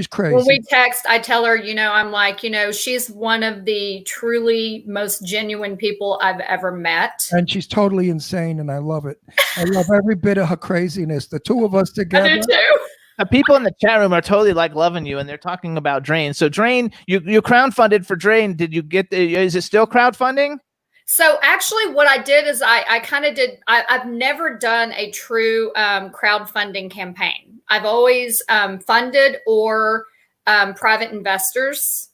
crazy. When we text, I tell her, you know, I'm like, you know, she's one of the truly most genuine people I've ever met. And she's totally insane, and I love it. I love every bit of her craziness. The two of us together. I do too. The people in the chat room are totally like loving you, and they're talking about Drain. So Drain, you crowdfunded for Drain. Did you get? Is it still crowdfunding? So actually, what I did is I kind of did. I've never done a true crowdfunding campaign. I've always funded or private investors.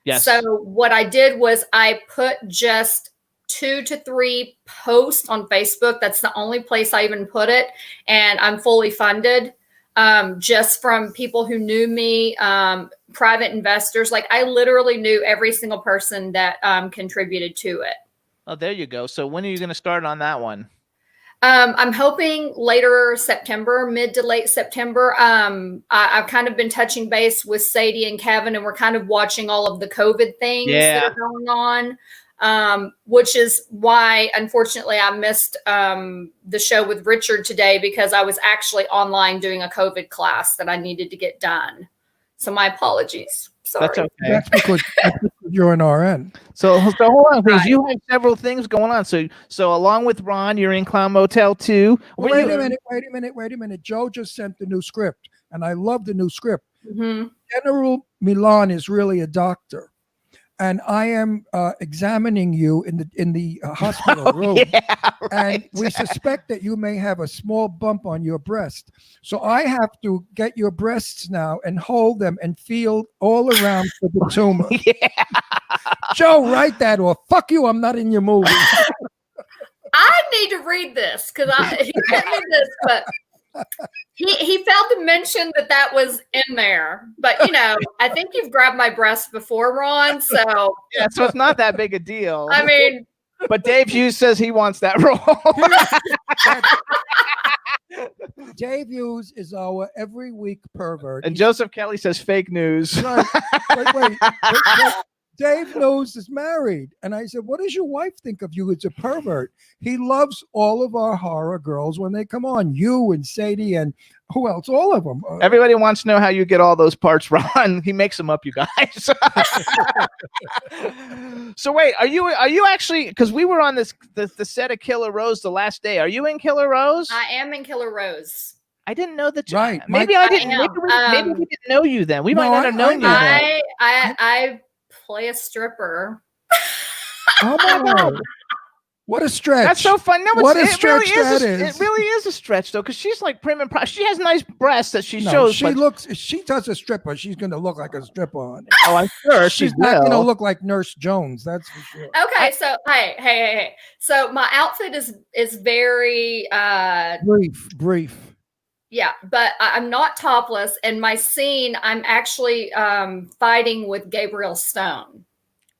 Yes. So what I did was I put just 2 to 3 posts on Facebook. That's the only place I even put it, and I'm fully funded. Just from people who knew me, private investors. Like I literally knew every single person that contributed to it. Oh, there you go. So when are you going to start on that one? I'm hoping later September, mid to late September. I've kind of been touching base with Sadie and Kevin, and we're kind of watching all of the COVID things that are going on. which is why, unfortunately, I missed the show with Richard today because I was actually online doing a COVID class that I needed to get done. So my apologies. Sorry. That's okay. That's because you're an RN. So hold on, because Right. you have several things going on. So along with Ron, you're in Clown Motel too. Well, wait a minute. Joe just sent the new script, and I love the new script. Mhm. General Milan is really a doctor, and I am examining you in the hospital room. Yeah, And right. we suspect that you may have a small bump on your breast. So I have to get your breasts now and hold them and feel all around for the tumor. Yeah. Joe, write that, or fuck you, I'm not in your movie. I need to read this because he sent me this, but he failed to mention that was in there. But I think you've grabbed my breast before, Ron. So Yeah, so it's not that big a deal. I mean, But Dave Hughes says he wants that role. Dave Hughes is our every week pervert. And Joseph Kelly says fake news. Right. Wait. Dave knows is married. And I said, what does your wife think of you as a pervert? He loves all of our horror girls when they come on. You and Sadie and who else? All of them. Everybody wants to know how you get all those parts, Ron. He makes them up, you guys. So wait, are you actually, because we were on the set of Killer Rose the last day. Are you in Killer Rose? I am in Killer Rose. I didn't know that. Right. Maybe I I didn't. am. Maybe we didn't know you then. We No, might not have known you then. I play a stripper. Oh my God. What a stretch. That's so fun. No, What a it stretch really is. that is. It really is a stretch though, because she's like prim and proper. She has nice breasts that she No, shows. she but- looks, if she does a stripper, she's going to look like a stripper on it. Oh, I'm sure She's she not going to will. look like Nurse Jones. That's for sure. Okay, so hey. So my outfit is very Brief. yeah, but I'm not topless. And my scene, I'm actually fighting with Gabrielle Stone.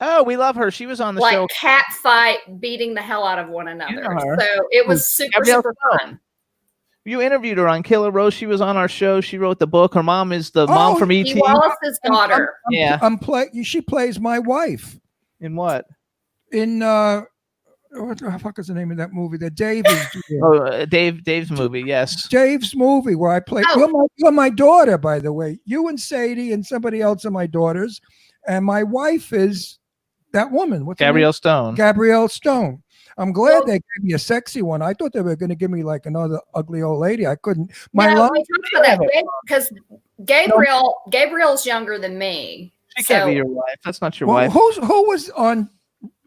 Oh, we love her. She was on the Like show. cat fight, beating the hell out of one another. know her. So it was super, Gabrielle super Stone. fun. You interviewed her on Killer Rose. She was on our show. She wrote the book. Her mom is the mom from ET. Dee Wallace's daughter. Yeah. She plays my wife In what? in what the fuck is the name of that movie that Dave is doing? Oh, Dave's movie. Yes. Dave's movie where I play. Oh. You're my daughter, by the way. You and Sadie and somebody else are my daughters, and my wife is that woman. What's her name? Gabrielle Stone. Gabrielle Stone. I'm glad Well- they gave me a sexy one. I thought they were going to give me like another ugly old lady. I couldn't. No, My line, we talked about that because Gabriel's younger than me. She can't So- be your wife. That's not your who wife. was on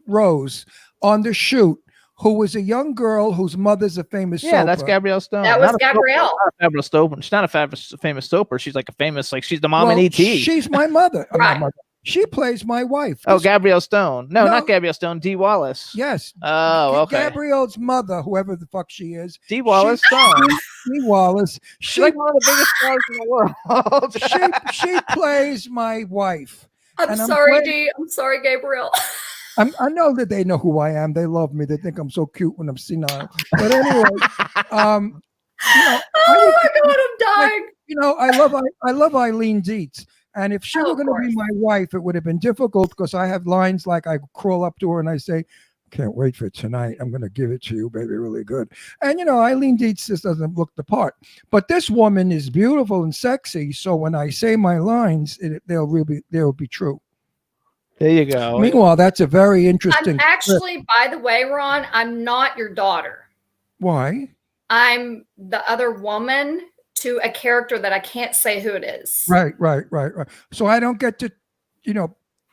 Rose on the shoot? Who was a young girl whose mother's a famous Yeah, that's soaper. Gabrielle Stone. That was Not a Gabrielle. soaper, not a Gabrielle Stone. She's not a famous soaper. She's like a famous, like she's the mom in Well, ET. She's my mother. My Right. mother. She plays my wife. Oh, This- Gabrielle Stone. No, No. not Gabrielle Stone. Dee Wallace. yes. Oh, okay. Gabrielle's mother, whoever the fuck she is, Dee Wallace Stone. Dee Wallace. She's like one of the biggest stars in the world. she plays my wife. I'm And I'm sorry, glad- Dee. I'm sorry, Gabrielle. I know that they know who I am. They love me. They think I'm so cute when I'm senile. But anyway, Oh my God, I'm dying. I love Eileen Dietz. And if she Oh, were of going to be course. my wife, it would have been difficult because I have lines like I crawl up to her and I say, can't wait for tonight. I'm going to give it to you, baby, really good. And, Eileen Dietz just doesn't look the part. But this woman is beautiful and sexy. So when I say my lines, they'll be true. There you go. Meanwhile, that's a very interesting. I'm actually, by the way, Ron, I'm not your daughter. Why? I'm the other woman to a character that I can't say who it is. Right. So I don't get to,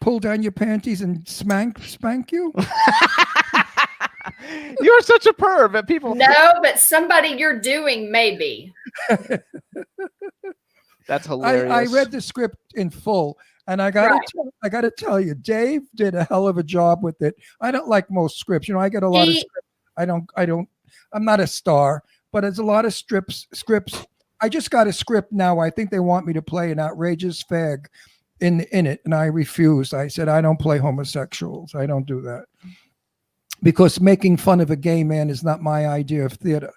pull down your panties and spank you? You're such a perv, and people. No, but somebody you're doing maybe. That's hilarious. I read the script in full, and I got to tell you, Dave did a hell of a job with it. I don't like most scripts. I get a lot of scripts. I'm not a star, but it's a lot of scripts. I just got a script now. I think they want me to play an outrageous fag in it, and I refused. I said I don't play homosexuals. I don't do that because making fun of a gay man is not my idea of theater.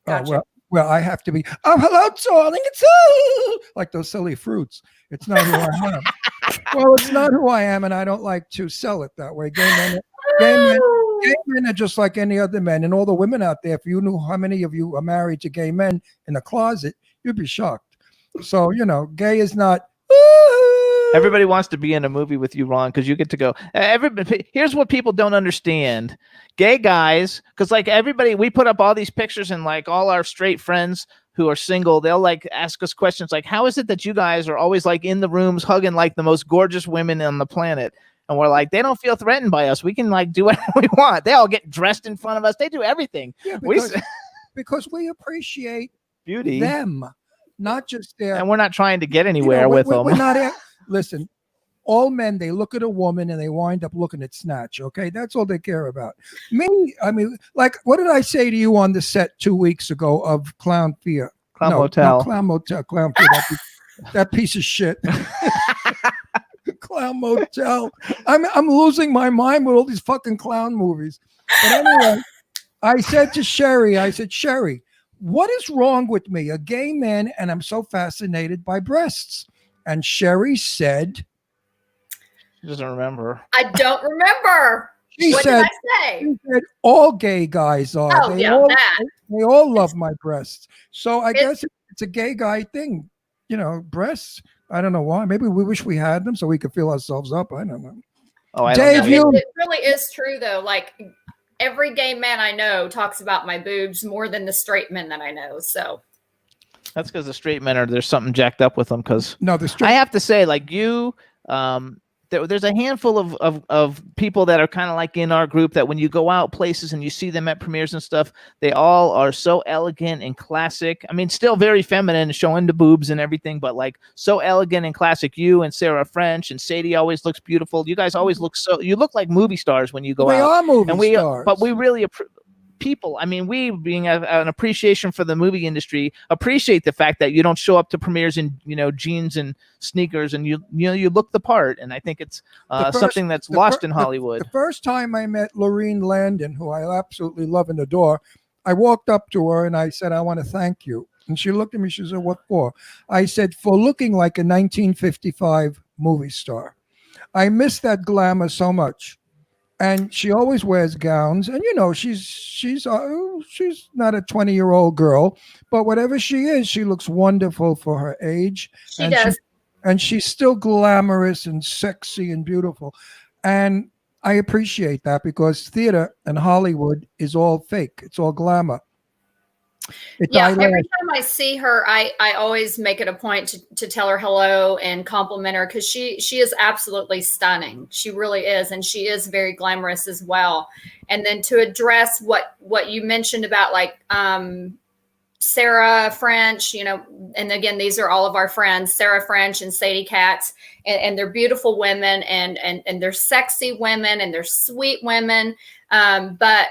Gotcha. Well, I have to be. Oh, hello, darling. It's like those silly fruits. It's not who I am. Well, it's not who I am, and I don't like to sell it that way. Gay Gay men are just like any other men, and all the women out there. If you knew how many of you are married to gay men in the closet, you'd be shocked. So gay is not. Everybody wants to be in a movie with you, Ron, because you get to go. Here's what people don't understand: gay guys, because like everybody, we put up all these pictures, and like all our straight friends who are single, they'll like ask us questions like, "How is it that you guys are always like in the rooms hugging like the most gorgeous women on the planet?" And we're like, they don't feel threatened by us. We can like do whatever we want. They all get dressed in front of us. They do everything. Yeah, because we appreciate beauty, them, not just their. And we're not trying to get anywhere with them. We're not. Listen, all men, they look at a woman and they wind up looking at snatch. Okay, that's all they care about. Me, I mean, like, what did I say to you on the set 2 weeks ago of Clown Fear? Motel. Clown Motel. Clown Fear. That piece of shit. Clown Motel. I'm losing my mind with all these fucking clown movies. But anyway, I said to Sherry, Sherry, what is wrong with me? A gay man, and I'm so fascinated by breasts. And Sherry said, she doesn't remember. I don't remember. What did I say? She said all gay guys are. Oh, they all love my breasts. So I guess it's a gay guy thing. Breasts. I don't know why. Maybe we wish we had them so we could fill ourselves up. I don't know. Oh, I Dave, don't know. It really is true though. Like every gay man I know talks about my boobs more than the straight men that I know. So that's because the straight men there's something jacked up with them. Because I have to say, like you, there's a handful of people that are kind of like in our group that when you go out places and you see them at premieres and stuff, they all are so elegant and classic. I mean, still very feminine, showing the boobs and everything, but like so elegant and classic. You and Sarah French and Sadie always looks beautiful. You guys always you look like movie stars when you go out. We are movie stars. But we really people, I mean, we being an appreciation for the movie industry, appreciate the fact that you don't show up to premieres in jeans and sneakers, and you look the part. And I think it's something that's lost in Hollywood. The first time I met Lorene Landon, who I absolutely love and adore, I walked up to her and I said, "I want to thank you." And she looked at me. She said, "What for?" I said, "For looking like a 1955 movie star. I miss that glamour so much." And she always wears gowns, and she's not a 20-year-old girl, but whatever she is, she looks wonderful for her age. She does, and she's still glamorous and sexy and beautiful, and I appreciate that because theater and Hollywood is all fake; it's all glamour. Every time I see her, I always make it a point to tell her hello and compliment her because she is absolutely stunning. She really is, and she is very glamorous as well. And then to address what you mentioned about like Sarah French, and again, these are all of our friends, Sarah French and Sadie Katz, and they're beautiful women and they're sexy women and they're sweet women. But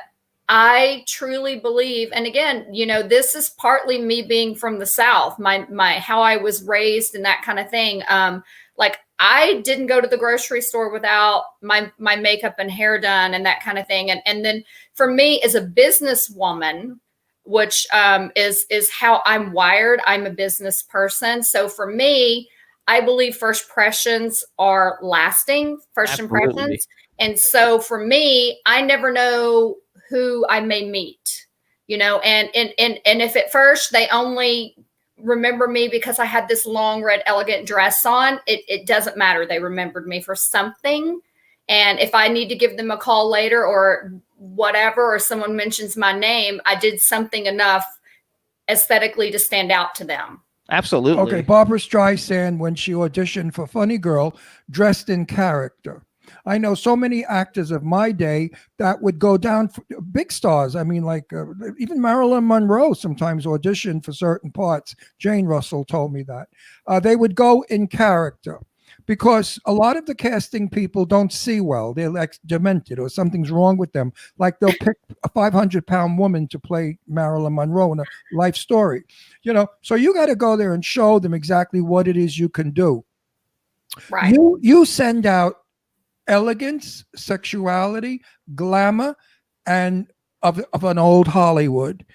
I truly believe, and again, this is partly me being from the South, my how I was raised and that kind of thing. Like I didn't go to the grocery store without my makeup and hair done and that kind of thing. And then for me as a businesswoman, which is how I'm wired, I'm a business person. So for me, I believe first impressions are lasting, impressions. And so for me, I never know who I may meet, and if at first they only remember me because I had this long red elegant dress on, it doesn't matter. They remembered me for something. And if I need to give them a call later or whatever, or someone mentions my name, I did something enough aesthetically to stand out to them. Absolutely. Okay, Barbara Streisand, when she auditioned for Funny Girl, dressed in character. I know so many actors of my day that would go down for big stars. I mean, like even Marilyn Monroe sometimes auditioned for certain parts. Jane Russell told me that. They would go in character because a lot of the casting people don't see well. They're like demented or something's wrong with them. Like they'll pick a 500-pound woman to play Marilyn Monroe in a life story. So you got to go there and show them exactly what it is you can do. Right. You send out elegance, sexuality, glamour, and of an old Hollywood.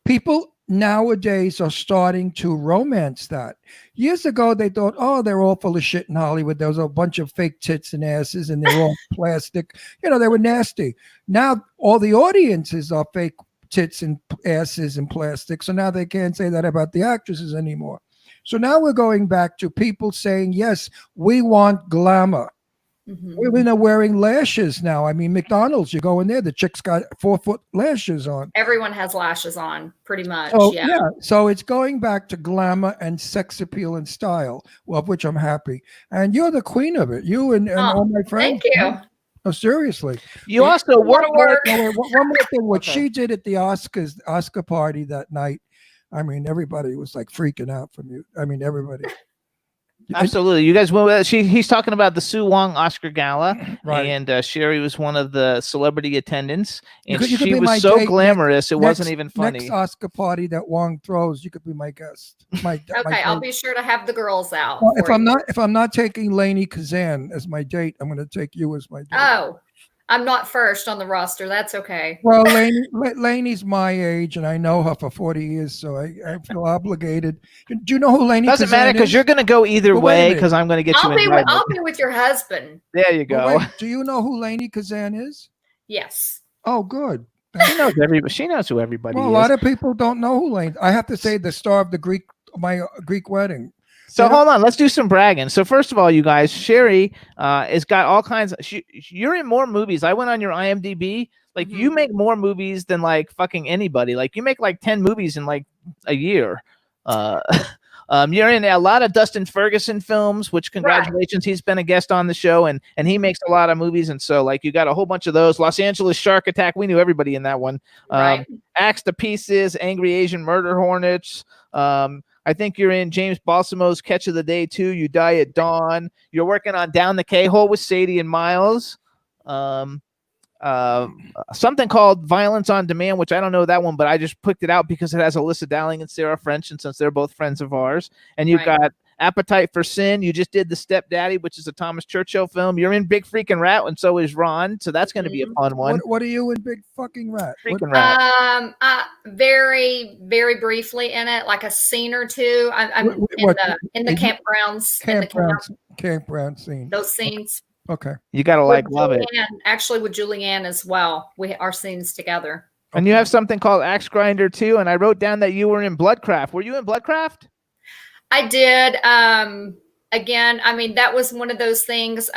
People nowadays are starting to romance that. Years ago, they thought, oh, they're all full of shit in Hollywood. There was a bunch of fake tits and asses, and they're all plastic. You know, they were nasty. Now all the audiences are fake tits and asses and plastic. So now they can't say that about the actresses anymore. So now we're going back to people saying, yes, we want glamour. Women are wearing lashes now. I mean, McDonald's, you go in there, the chick's got 4-foot lashes on. Everyone has lashes on, pretty much. So, yeah. So it's going back to glamour and sex appeal and style, well, of which I'm happy. And you're the queen of it. You and all my friends. Thank you. No, seriously. You also work. One more thing. What Okay. she did at the Oscar party that night, I mean, everybody was like freaking out from you. I mean, everybody. Absolutely. You guys, he's talking about the Sue Wong Oscar Gala, Right. and Sherry was one of the celebrity attendants, and You could she be my was so date glamorous, it wasn't even funny. Next Oscar party that Wong throws, you could be my guest. Okay, I'll be sure to have the girls out. Well, for you. if I'm not taking Lainey Kazan as my date, I'm going to take you as my date. Oh, I'm not first on the roster. That's okay. Well, Lainey's my age, and I know her for 40 years, so I feel obligated. Do you know who Lainey Doesn't Kazan matter because is? you're going to go either But wait a way minute. because I'm going to get you invited. I'll be with your husband. There you But go. wait, do you know who Lainey Kazan is? Yes. Oh, good. She knows everybody. She knows who everybody Well, a is. lot of people don't know who Lainey. I have to say, the star of my Greek wedding. So You know- hold on, let's do some bragging. So first of all, you guys, Sherry has got all kinds of. You're in more movies. I went on your IMDb. Like you make more movies than like fucking anybody. Like you make like 10 movies in like a year. You're in a lot of Dustin Ferguson films, which congratulations, he's been a guest on the show, and he makes a lot of movies, and so like you got a whole bunch of those. Los Angeles Shark Attack, we knew everybody in that one. Right. Axe to Pieces, Angry Asian Murder Hornets. I think you're in James Balsamo's Catch of the Day too. You Die at Dawn. You're working on Down the K-Hole with Sadie and Miles. Something called Violence on Demand, which I don't know that one, but I just picked it out because it has Alyssa Dowling and Sarah French, and since they're both friends of ours. And you've got Appetite for Sin. You just did The Stepdaddy, which is a Thomas Churchill film. You're in Big Freaking Rat, and so is Ron. So that's going to be a fun one. What are you in Big Fucking Rat? Freaking Rat. Very, very briefly in it, like a scene or two. I'm in the campgrounds. Campground scene. Those scenes. Okay. You got to love it. Actually, with Julianne as well. Our scenes together. And you have something called Axe Grinder too. And I wrote down that you were in Bloodcraft. Were you in Bloodcraft? I did. Again, I mean, that was one of those things.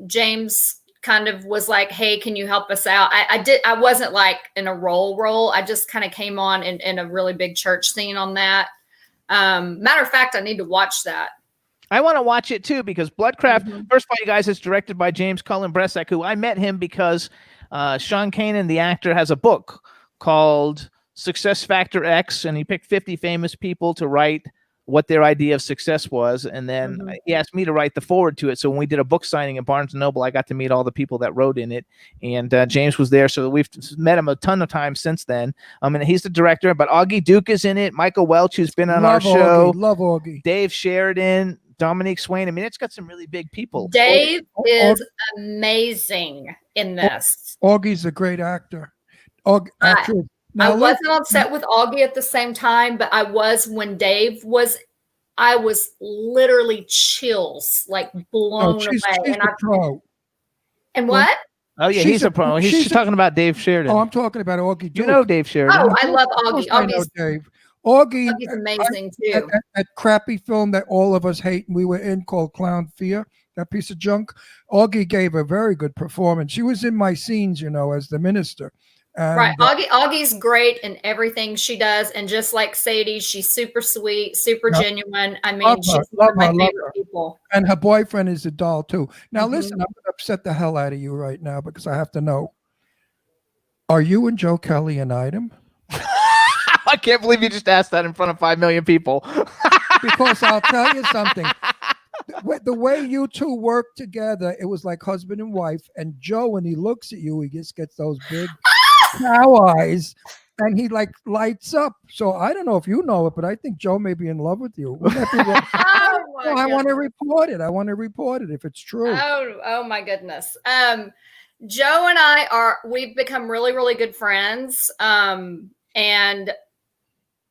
James kind of was like, hey, can you help us out? I wasn't like in a role. I just kind of came on in a really big church scene on that. Matter of fact, I need to watch that. I want to watch it too because Bloodcraft, first of all, you guys, it's directed by James Cullen Bresek, who I met him because Sean Kanan, the actor, has a book called Success Factor X, and he picked 50 famous people to write what their idea of success was, and then he asked me to write the forward to it. So when we did a book signing at Barnes & Noble, I got to meet all the people that wrote in it, and James was there, so we've met him a ton of times since then. And he's the director, but Augie Duke is in it, Michael Welch, who's been on our show, Love Augie. Dave Sheridan, Dominique Swain. I mean, it's got some really big people. Dave is amazing in this. Augie's a great actor. Actress. I wasn't on set with Augie at the same time, but I was when Dave was. I was literally chills, like blown away. She's a pro. And what? Oh yeah, he's a pro. She's talking about Dave Sheridan. Oh, I'm talking about Augie Duke. You know Dave Sheridan. Oh, I love Augie. I know Dave. Augie's amazing too. That crappy film that all of us hate and we were in called Clown Fear, that piece of junk. Augie gave a very good performance. She was in my scenes, as the minister. Right. Augie's great in everything she does. And just like Sadie, she's super sweet, super genuine. I mean, she's one of my favorite people. And her boyfriend is a doll too. Now listen, I'm going to upset the hell out of you right now because I have to know. Are you and Joe Kelly an item? I can't believe you just asked that in front of 5 million people. Because I'll tell you something. The way you two work together, it was like husband and wife. And Joe, when he looks at you, he just gets those big cow eyes and he like lights up. So I don't know if you know it, but I think Joe may be in love with you. I want to report it. I want to report it if it's true. Oh my goodness. Joe and we've become really, really good friends. And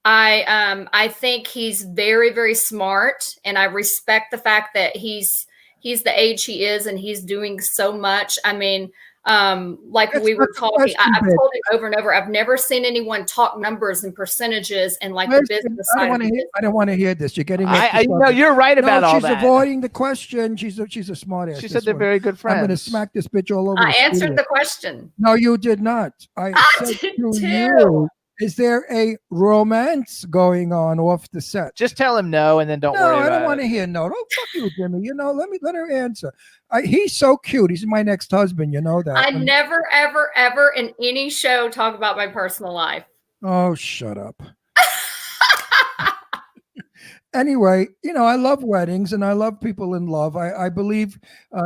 I think he's very, very smart, and I respect the fact that he's the age he is and he's doing so much. I mean, like That's we were not the talking, question, I've babe. told him over and over, I've never seen anyone talk numbers and percentages and like the Listen, business I side don't of want to hear. it. I don't want to hear this. You're getting. No, you're right about all she's that. avoiding the question. She's a smart ass. She said they're very good I'm going to friends. smack this bitch all over. I the answered studio. the question. No, you did not. I said did to too. you, is there a romance going on off the set? Just tell him no, and then don't No, worry I about don't it. want to hear no. Don't fuck you, Jimmy. You know, let her answer. He's so cute. He's my next husband. You know that. I never, ever, ever in any show talk about my personal life. Oh, shut up. Anyway, you know, I love weddings and I love people in love. I believe,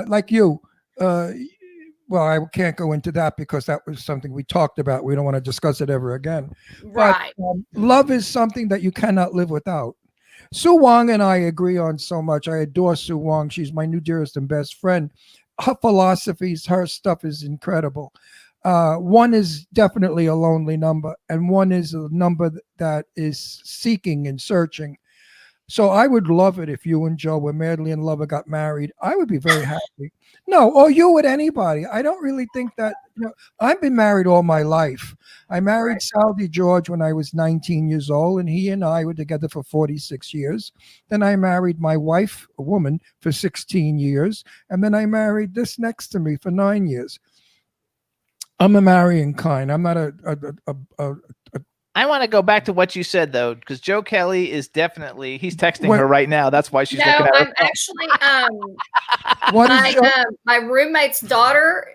like you, well, I can't go into that because that was something we talked about. We don't want to discuss it ever again. Right. But love is something that you cannot live without. Sue Wong and I agree on so much. I adore Sue Wong. She's my new dearest and best friend. Her philosophies, her stuff is incredible. One is definitely a lonely number, and one is a number that is seeking and searching. So I would love it if you and Joe were madly in love and got married. I would be very happy. No, or you with anybody. I don't really think that, you know, I've been married all my life. I married Sal DeGeorge when I was 19 years old, and he and I were together for 46 years. Then I married my wife, a woman, for 16 years. And then I married this next to me for 9 years. I'm a marrying kind. I'm not I want to go back to what you said though, because Joe Kelly is definitely he's texting What- her right now. That's why she's No, looking at her I'm phone. actually what is Joe? my roommate's daughter.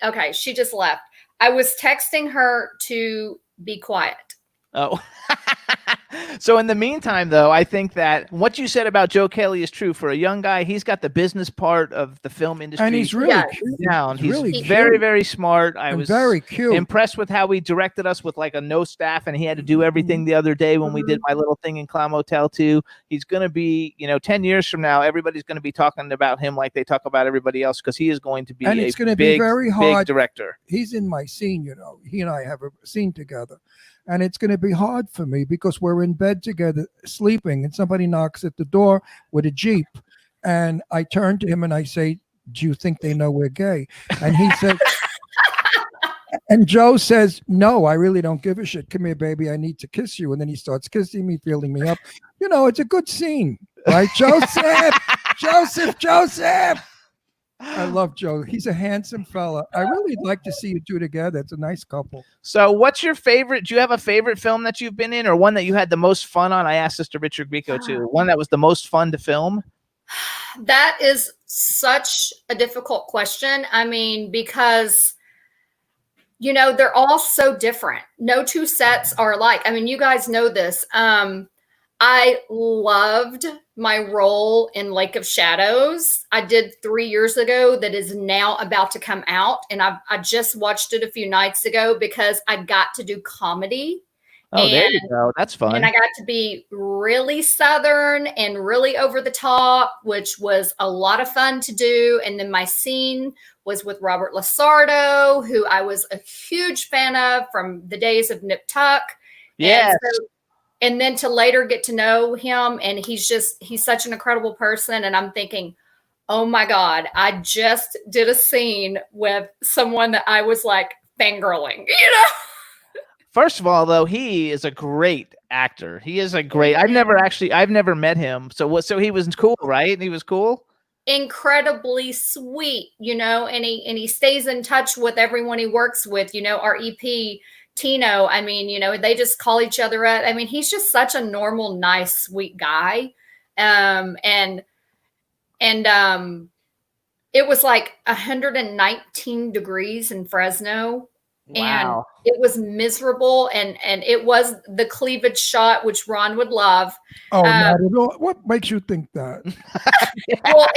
Okay, she just left. I was texting her to be quiet. Oh. So in the meantime, though, I think that what you said about Joe Kelly is true. For a young guy, he's got the business part of the film industry And he's really Yeah. cute. down. He's really very, cute very smart. I and was very cute. impressed with how he directed us with like a no staff, and he had to do everything the other day when we did my little thing in Clown Motel 2. He's going to be, 10 years from now, everybody's going to be talking about him like they talk about everybody else, because he is going to be And a it's gonna big, be very big hard. director. He's in my scene, you know. He and I have a scene together. And it's going to be hard for me because we're in bed together sleeping, and somebody knocks at the door with a Jeep. And I turn to him and I say, "Do you think they know we're gay?" And he said, and Joe says, "No, I really don't give a shit. Come here, baby. I need to kiss you." And then he starts kissing me, feeling me up. You know, it's a good scene, right? Joseph. I love Joe. He's a handsome fella. I really like to see you two together. It's a nice couple. So what's your favorite? Do you have a favorite film that you've been in, or one that you had the most fun on? I asked this to Richard Grieco too. One that was the most fun to film? That is such a difficult question. I mean, because they're all so different. No two sets are alike. I mean, you guys know this. I loved my role in Lake of Shadows. I did 3 years ago that is now about to come out. And I just watched it a few nights ago because I got to do comedy. Oh, there you go. That's fun. And I got to be really Southern and really over the top, which was a lot of fun to do. And then my scene was with Robert Lasardo, who I was a huge fan of from the days of Nip Tuck. Yes. And then to later get to know him, and he's such an incredible person. And I'm thinking, oh my God, I just did a scene with someone that I was like fangirling, First of all, though, he is a great actor. He is a great. I've never met him. So he was cool, right? He was cool. Incredibly sweet, and he stays in touch with everyone he works with. Our EP Tino. I mean, they just call each other up. I mean, he's just such a normal, nice, sweet guy. And it was like 119 degrees in Fresno. Wow. And it was miserable, and it was the cleavage shot, which Ron would love. Oh, not at all. What makes you think that? Well,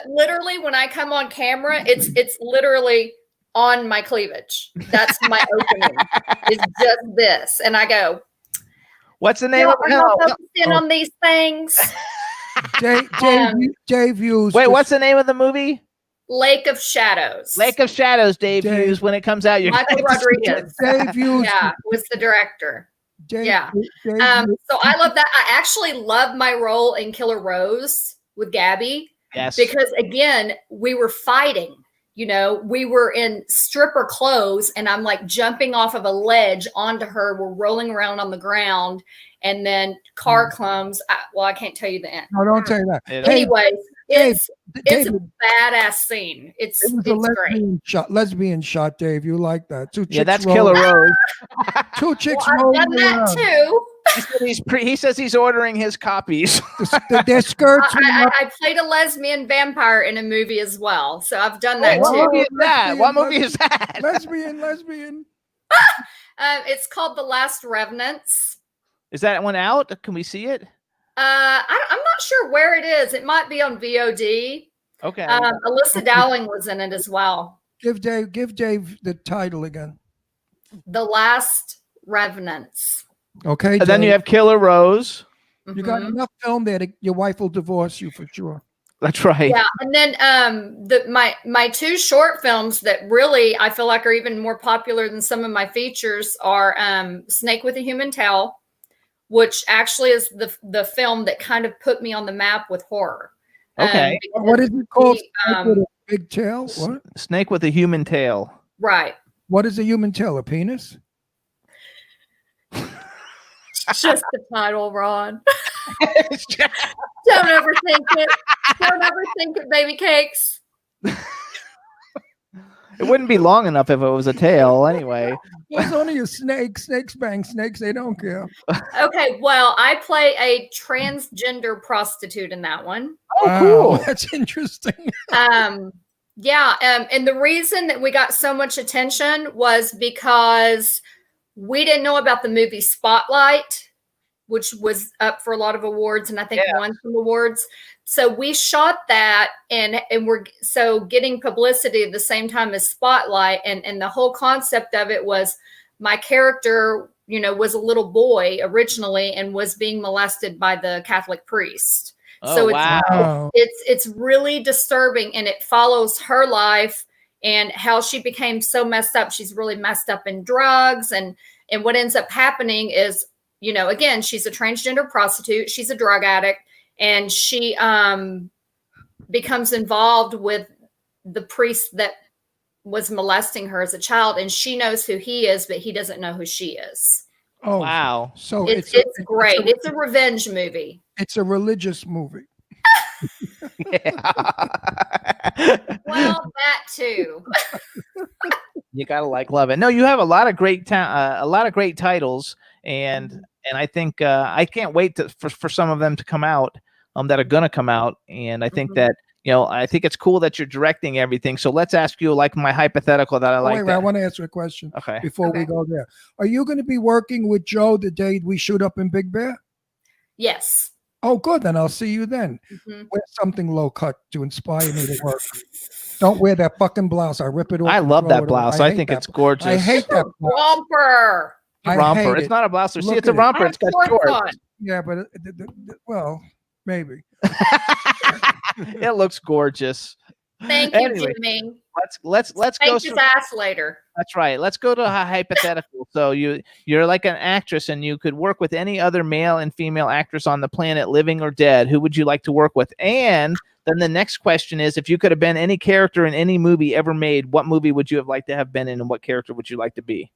literally, when I come on camera, it's literally on my cleavage. That's my opening. It's just this, and I go. What's the name of focusing on these things? Dave Hughes. Wait, what's the name of the movie? Lake of Shadows. Lake of Shadows, Dave Hughes. When it comes out, you're Michael Rodriguez. Dave Hughes. Yeah, was the director. Dave, Yeah. Dave, So I love that. I actually love my role in Killer Rose with Gabby Yes. because again, we were fighting. You know, we were in stripper clothes, and I'm like jumping off of a ledge onto her. We're rolling around on the ground, and then car comes. I can't tell you the end. no, don't say that. Yeah. Hey, Anyways, Dave, it's a David, badass scene. It's it was a great. lesbian shot, Dave. You like that? Two chicks Yeah, that's rolling- Killer Rose. Two chicks Well, I've rolling done that around. too. He says he's ordering his copies. Their skirts. went up. I played a lesbian vampire in a movie as well, so I've done that What too. movie is that? lesbian, What movie is that? lesbian. It's called The Last Revenants. Is that one out? Can we see it? I'm not sure where it is. It might be on VOD. Okay. Alyssa Dowling was in it as well. Give Dave the title again. The Last Revenants. Okay. And then you Dave. have Killer Rose. You got Mhm. enough film there that your wife will divorce you for sure. That's right. Yeah, and then my two short films that really I feel like are even more popular than some of my features are Snake with a Human Tail, which actually is the film that kind of put me on the map with horror. Okay. What is it called? the, Snake with a big tail. What? Snake with a human tail. Right. What is a human tail? A penis? Just the title, Ron. Don't overthink it. Don't overthink it, baby cakes. It wouldn't be long enough if it was a tail anyway. It's only a snake. Snakes bang snakes. They don't care. Okay, well, I play a transgender prostitute in that one. Oh, Wow, cool. that's interesting. And the reason that we got so much attention was because we didn't know about the movie Spotlight, which was up for a lot of awards, and I think won some awards. So we shot that, and we're getting publicity at the same time as Spotlight, and the whole concept of it was my character, was a little boy originally and was being molested by the Catholic priest. Oh, So wow. Wow. it's really disturbing, and it follows her life and how she became so messed up. She's really messed up in drugs, and what ends up happening is, again, she's a transgender prostitute, she's a drug addict, and she becomes involved with the priest that was molesting her as a child, and she knows who he is, but he doesn't know who she is. Oh, Wow. So It's great. It's a revenge movie. It's a religious movie. Well, that too. You gotta love it. No, you have a lot of great titles, and I think I can't wait for some of them to come out. That are gonna come out, and I think that I think it's cool that you're directing everything. So let's ask you like my hypothetical that I like. Wait, I want to answer a question Okay. before we go there. Are you going to be working with Joe the day we shoot up in Big Bear? Yes. Oh, good. Then I'll see you then. Mhm. Wear something low cut to inspire me to work. Don't wear that fucking blouse. I rip it off. I and love throw that it blouse. away. I hate think that it's gorgeous. I hate that blouse. Romper. I romper. hate It's it. not a blouse. See, Look it's a at it. romper. It's got shorts. Yeah, but well, maybe. It looks gorgeous. Thank you, Anyway, Jimmy. let's go. Spank his ass later. That's right. Let's go to a hypothetical. So you're like an actress, and you could work with any other male and female actress on the planet, living or dead. Who would you like to work with? And then the next question is, if you could have been any character in any movie ever made, what movie would you have liked to have been in, and what character would you like to be?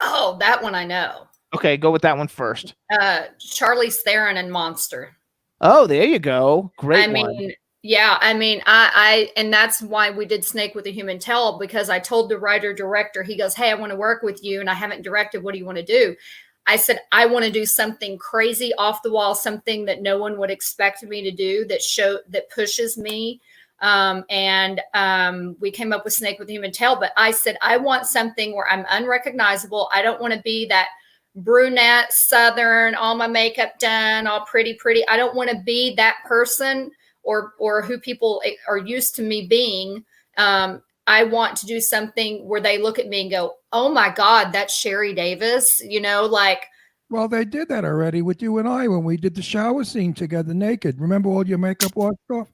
Oh, that one I know. Okay, go with that one first. Charlize Theron and Monster. Oh, there you go. Great I one. mean, yeah, I mean, I and that's why we did Snake with a Human Tail, because I told the writer director, he goes, "Hey, I want to work with you, and I haven't directed. What do you want to do?" I said, "I want to do something crazy, off the wall, something that no one would expect me to do, that pushes me." We came up with Snake with a Human Tail, but I said, I want something where I'm unrecognizable. I don't want to be that brunette, Southern, all my makeup done, all pretty. I don't want to be that person or who people are used to me being. I want to do something where they look at me and go, "Oh my God, that's Sherry Davis," like. Well, they did that already with you and I when we did the shower scene together naked. Remember all your makeup washed off?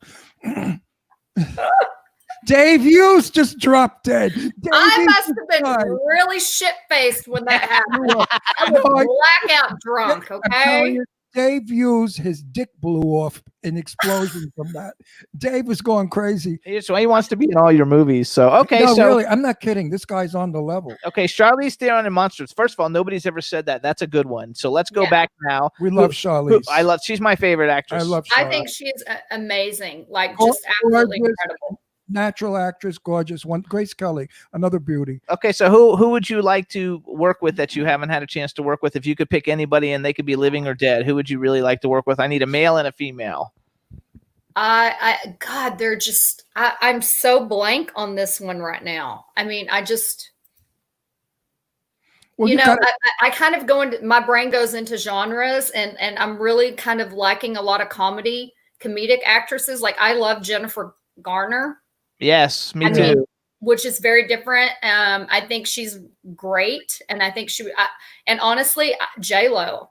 Dave Hughes just dropped dead. Dave I Hughes must have been died. really shit faced when that happened. I No, I- was blackout drunk. I'm telling Okay. you, Dave Hughes, his dick blew off in explosion from that. Dave was going crazy. He wants to be in all your movies. So okay, No, so really, I'm not kidding. This guy's on the level. okay, Charlize Theron in Monsters. First of all, nobody's ever said that. That's a good one. So let's go Yeah. back now. We love Charlize. I love. She's my favorite actress. I love Charlize. I think she is amazing. Like Oh, just absolutely gorgeous. incredible. Natural actress, gorgeous one. Grace Kelly, another beauty. Okay, so who would you like to work with that you haven't had a chance to work with? If you could pick anybody and they could be living or dead, who would you really like to work with? I need a male and a female. God, they're just. I'm so blank on this one right now. I mean, I just. Well, you know, gotta- I kind of go into my brain goes into genres, and I'm really kind of liking a lot of comedic actresses. Like I love Jennifer Garner, Yes, me I too. mean, which is very different. I think she's great, and I think and honestly, J Lo.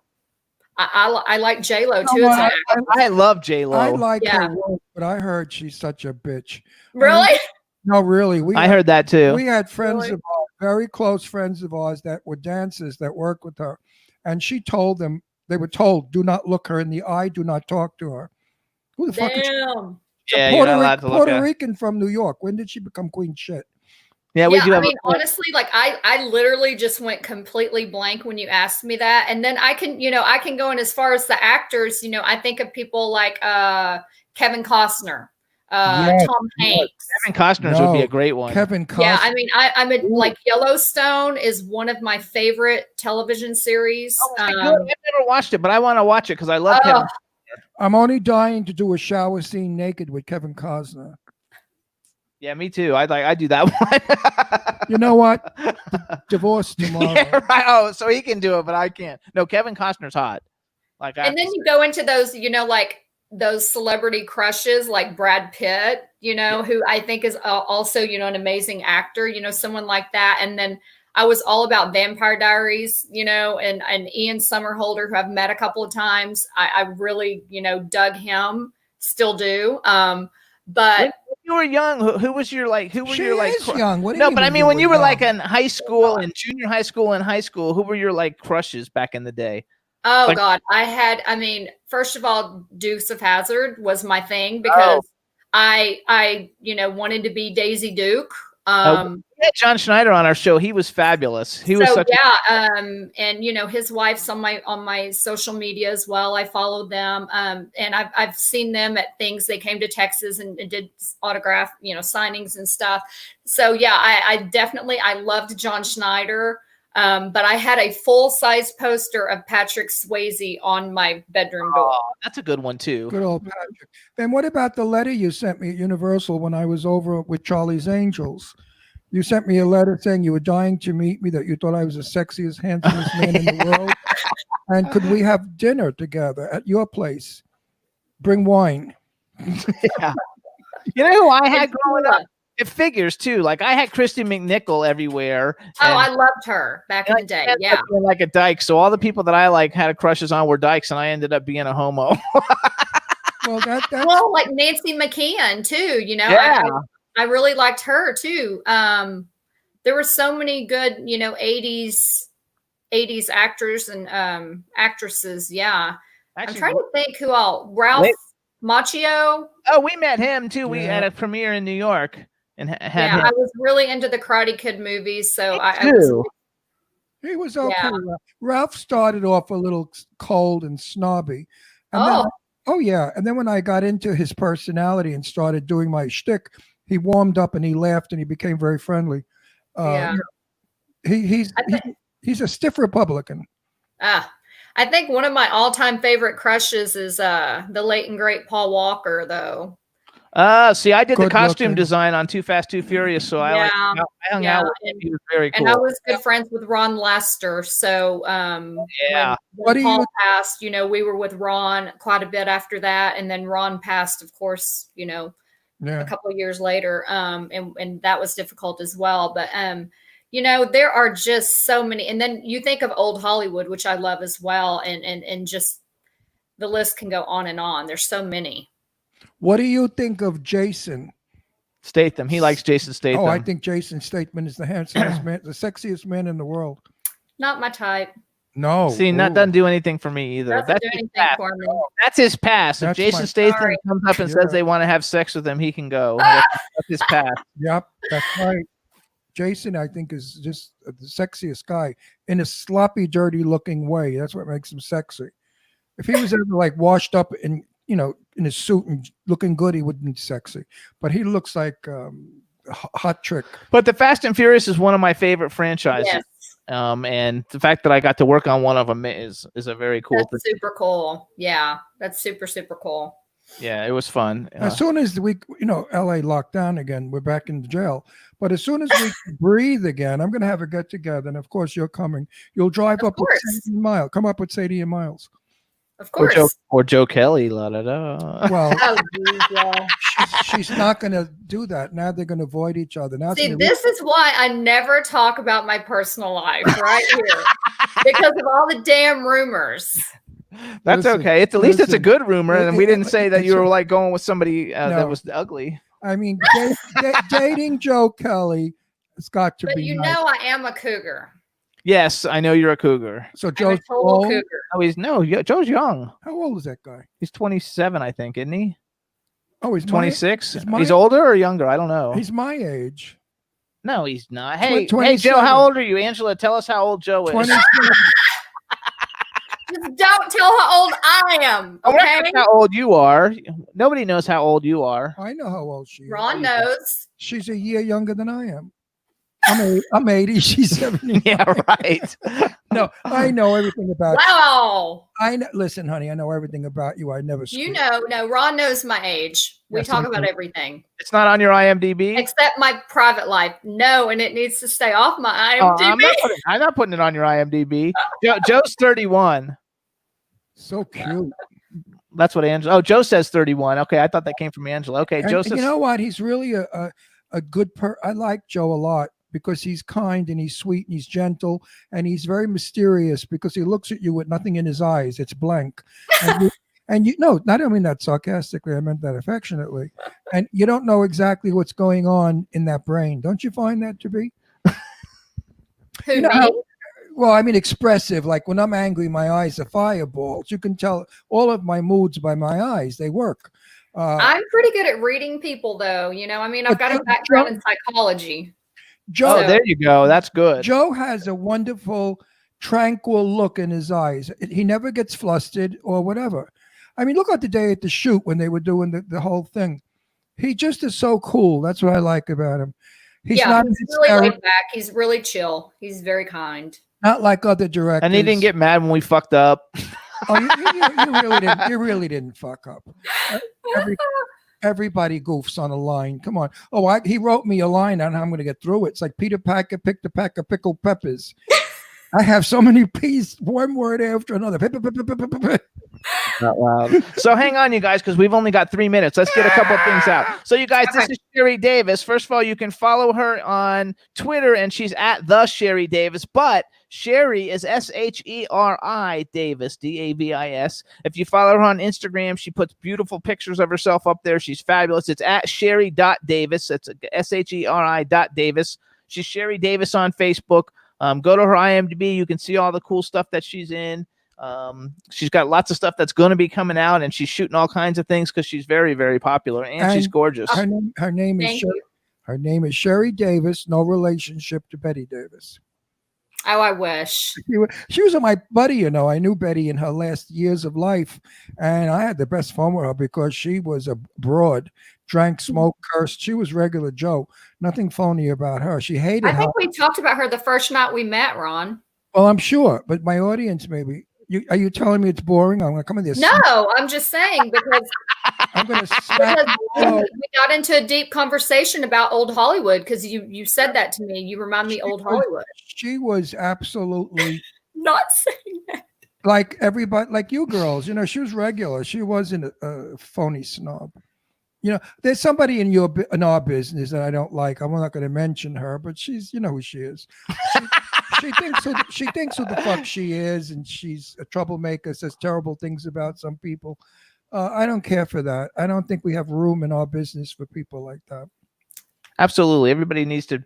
I like J Lo too. No, as an actor. I love J Lo. I like Yeah. her work, but I heard she's such a bitch. Really? No, really. I heard that too. We had friends Really? of ours, very close friends of ours that were dancers that worked with her. And she told them, they were told, do not look her in the eye, do not talk to her. Who the fuck is she? Damn. Yeah, you're not allowed to look Puerto at. Rican from New York. When did she become queen shit? Yeah, we do I have. mean, honestly, like I literally just went completely blank when you asked me that. And then I can go in as far as the actors, I think of people like Kevin Costner, Yes, Tom Hanks. Kevin Costner's would be No, a great one. Kevin Costner. Yeah, I mean, like Yellowstone is one of my favorite television series. Oh, is it good? I've never watched it, but I want to watch it because I love Oh, Kevin. I'm only dying to do a shower scene naked with Kevin Costner. Yeah, me too. I do that one. You know what? Divorce tomorrow. Yeah, right. Oh, so he can do it, but I can't. No, Kevin Costner's hot. Like, and then you go into those, like those celebrity crushes like Brad Pitt, who I think is also, an amazing actor, someone like that. And then I was all about Vampire Diaries, and Ian Somerhalder, who I've met a couple of times. I really, dug him, still do. But when you were young, who was your like? Who were She your like? is young. What do No, you but I mean mean, when you were like young? in high school and junior high school and high school, who were your like crushes back in the day? oh Like- God, first of all, Dukes of Hazzard was my thing because I wanted to be Daisy Duke. We had John Schneider on our show. He was fabulous. He was such. And his wife's on my social media as well. I followed them, and I've seen them at things. They came to Texas and did autograph, signings and stuff. So yeah, I loved John Schneider. But I had a full-size poster of Patrick Swayze on my bedroom door. Oh, that's a good one too. Good old Patrick. Then what about the letter you sent me at Universal when I was over with Charlie's Angels? You sent me a letter saying you were dying to meet me, that you thought I was the sexiest, handsomest man in the world. And could we have dinner together at your place? Bring wine. Yeah. You know who I had It's growing cool. up? It figures too. Like I had Christy McNichol everywhere. Oh, and- I loved her back in the day. and Yeah. being like a dyke. So all the people that I like had crushes on were dykes, and I ended up being a homo. Well, that's Well, like Nancy McKeon too, Yeah. I really liked her too. There were so many good, 80s actors and actresses. Yeah. Actually, I'm trying to think who all. Ralph Wait. Macchio. oh, we met him too. We Yeah. had a premiere in New York and had Yeah, him. I was really into the Karate Kid movies, so Me I was too. he was okay. Yeah. Ralph started off a little cold and snobby. And then, Oh. yeah. And then when I got into his personality and started doing my shtick, he warmed up and he laughed and he became very friendly. Yeah. He's a stiff Republican. I think one of my all-time favorite crushes is the late and great Paul Walker, though. See, I did the Good costume looking. design on Too Fast, Too Furious, so I hung Yeah, out with him. He was very cool. And I was good friends with Ron Lester. So Yeah. What do when Paul you- passed, we were with Ron quite a bit after that. And then Ron passed, of course, Yeah. a couple of years later. And that was difficult as well. But there are just so many. And then you think of old Hollywood, which I love as well. And just the list can go on and on. There's so many. What do you think of Jason Statham. He likes Jason Statham. Oh, I think Jason Statham is the handsomest man, the sexiest man in the world. Not my type. No. See, that Ooh. doesn't do anything for me either. Doesn't That's do his anything pass. for me. That's his pass. If That's Jason my- Statham Sorry. comes up and Yeah. says they want to have sex with him, he can go. That's his pass. Yep, that's right. Jason, I think, is just the sexiest guy in a sloppy, dirty looking way. That's what makes him sexy. If he was ever like washed up in, you know, in his suit and looking good, he wouldn't be sexy. But he looks like a hot trick. But the Fast and Furious is one of my favorite franchises. Yes, And the fact that I got to work on one of them is a very cool that's thing. super cool. Yeah, that's super, super cool. Yeah, it was fun. As soon as LA locked down again, we're back in the jail. But as soon as we can breathe again, I'm going to have a get together. And of course, you're coming. You'll drive Of up with course. Sadie Miles. Come up with Sadie and Miles. Of or course. Joe Kelly, la da da. Well, Oh, geez, yeah. she's not going to do that. Now they're going to avoid each other. Now it's See, gonna be- this is why I never talk about my personal life right here because of all the damn rumors. That's Listen, okay. At least it's a listen. good rumor, and we didn't say that It's you were a- like going with somebody that No. was ugly. I mean, dating Joe Kelly has got to But be you nice. know I am a cougar. Yes, I know you're a cougar. So I'm a Joe's total old. cougar. Joe's young. How old is that guy? He's 27, I think, isn't he? Oh, he's 26. he's my- He's older or younger? I don't know. He's my age. No, he's not. Hey, hey, 27. Joe, how old are you? Angela, tell us how old Joe is. 27. Just don't tell how old I am. I'm not Okay. asking how old you are. Nobody knows how old you are. I know how old she is. Ron knows. She's a year younger than I am. I'm 80. She's 70. Yeah, right. No, I know everything about you. Wow. Listen, honey, I know everything about you. I never. You scream. know, no, Ron knows my age. We Yes, talk I about do. everything It's not on your IMDb. except my private life. No, and it needs to stay off my Oh, IMDb. I'm not putting it on your IMDb. Joe's 31. So cute. That's what Angela. Oh, Joe says 31. Okay, I thought that came from Angela. Okay, And Joe says. you know what? He's really a good I like Joe a lot because he's kind and he's sweet and he's gentle and he's very mysterious because he looks at you with nothing in his eyes. It's blank. And you no, I don't mean that sarcastically. I meant that affectionately. And you don't know exactly what's going on in that brain. Don't you find that to be? Who, You know me? how- Well, I mean, expressive. Like when I'm angry, my eyes are fireballs. You can tell all of my moods by my eyes. They work. I'm pretty good at reading people, though. You know, I mean, I've got a background in psychology. Joe, Oh, there you go. That's good. Joe has a wonderful, tranquil look in his eyes. He never gets flustered or whatever. I mean, look at the day at the shoot when they were doing the whole thing. He just is so cool. That's what I like about him. He's Yeah, not he's really hysterical, laid back. He's really chill. He's very kind. not like other directors. And he didn't get mad when we fucked up. Oh, you really didn't. You really didn't fuck up. Everybody goofs on a line. Come on. Oh, he wrote me a line on how I'm going to get through it. It's like Peter Packer picked a pack of pickled peppers. I have so many P's, one word after another. Not loud. So hang on, you guys, because we've only got 3 minutes. Let's get a couple of things out. So, you guys, this is Sherry Davis. First of all, you can follow her on Twitter, and she's at the Sherry Davis. But Sherry is SHERI Davis, DAVIS. If you follow her on Instagram, she puts beautiful pictures of herself up there. She's fabulous. It's at Sherry.Davis. It's SHERI.Davis. She's Sherry Davis on Facebook. Go to her IMDb. You can see all the cool stuff that she's in. She's got lots of stuff that's going to be coming out, and she's shooting all kinds of things because she's very, very popular, and she's And gorgeous. Her name is Thank Sherry, you. her name is Sherry Davis. No relationship to Betty Davis. Oh, I wish. She was my buddy, you know. I knew Betty in her last years of life, and I had the best fun with her because she was a broad, drank, smoked, cursed. She was regular Joe. Nothing phony about her. She hated I her. think we talked about her the first night we met, Ron. Well, I'm sure, but my audience maybe. Are you telling me it's boring? I'm going to come in there. No, I'm just saying because I'm going to smack. because we got into a deep conversation about old Hollywood because you said that to me. You remind me old Hollywood. She was absolutely Not saying that. like everybody, like you girls. You know, she was regular. She wasn't a phony snob. You know, there's somebody in our business that I don't like. I'm not going to mention her, but she's, you know who she is. She thinks who the fuck she is, and she's a troublemaker. Says terrible things about some people. I don't care for that. I don't think we have room in our business for people like that. Absolutely. Everybody needs to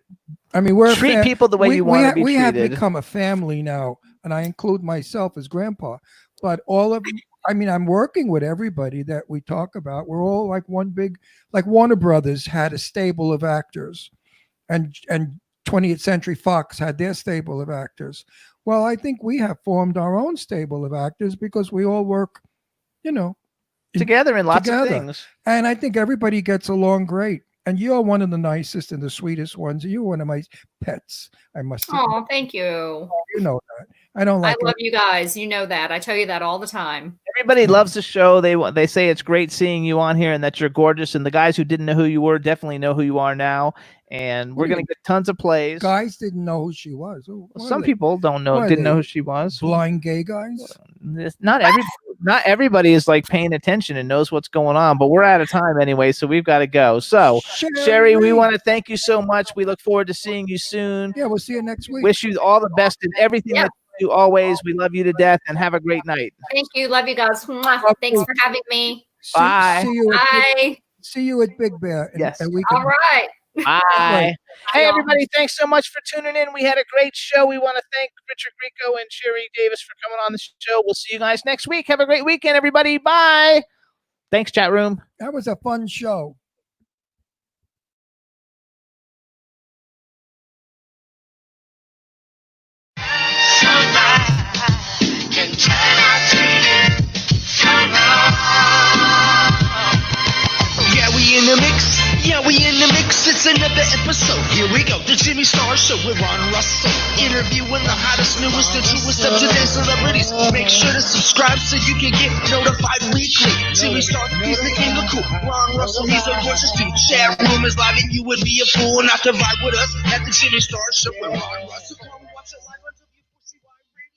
I mean, we're a treat people the way you want to be we have treated. become a family now, and I include myself as grandpa. But all of, I mean, I'm working with everybody that we talk about. We're all like one big, like Warner Brothers had a stable of actors, and 20th Century Fox had their stable of actors. Well, I think we have formed our own stable of actors because we all work, you know, Together in lots together. of things. and I think everybody gets along great. And you're one of the nicest and the sweetest ones. You're one of my pets. I must. Oh, thank you. You know that. I don't I like love you guys. You know that. I tell you that all the time. Everybody loves the show. They say it's great seeing you on here and that you're gorgeous. And the guys who didn't know who you were definitely know who you are now. And we're What do you going to get tons of plays. guys didn't know who she was. What are Some they, people don't know, what are didn't know they, who she was. blind gay guys. Not everybody is like paying attention and knows what's going on. But we're out of time anyway, so we've got to go. So, Sherry, we want to thank you so much. We look forward to seeing you soon. Yeah, we'll see you next week. Wish you all the best in everything Yep. that you do always. We love you to death and have a great night. Thank you. Love you guys. Mwah. Thanks for having me. Bye. See you at Big Bear. Yes. And we All right. Bye. Hey, y'all. everybody, thanks so much for tuning in. We had a great show. We want to thank Richard Grieco and Sherry Davis for coming on the show. We'll see you guys next week. Have a great weekend, everybody. Bye. Thanks, chat room. That was a fun show. Yeah, we in the mix. Yeah, we in the mix. It's another episode. Here we go. The Jimmy Star Show with Ron Russell. Interviewing the hottest, newest, and truest of today's celebrities. Make sure to subscribe so you can get notified weekly. Jimmy Star, he's the king of cool. Ron Russell, he's a gorgeous dude. Chat room is live and you would be a fool not to vibe with us at the Jimmy Star Show with Ron Russell. Come watch it live on WCY Radio.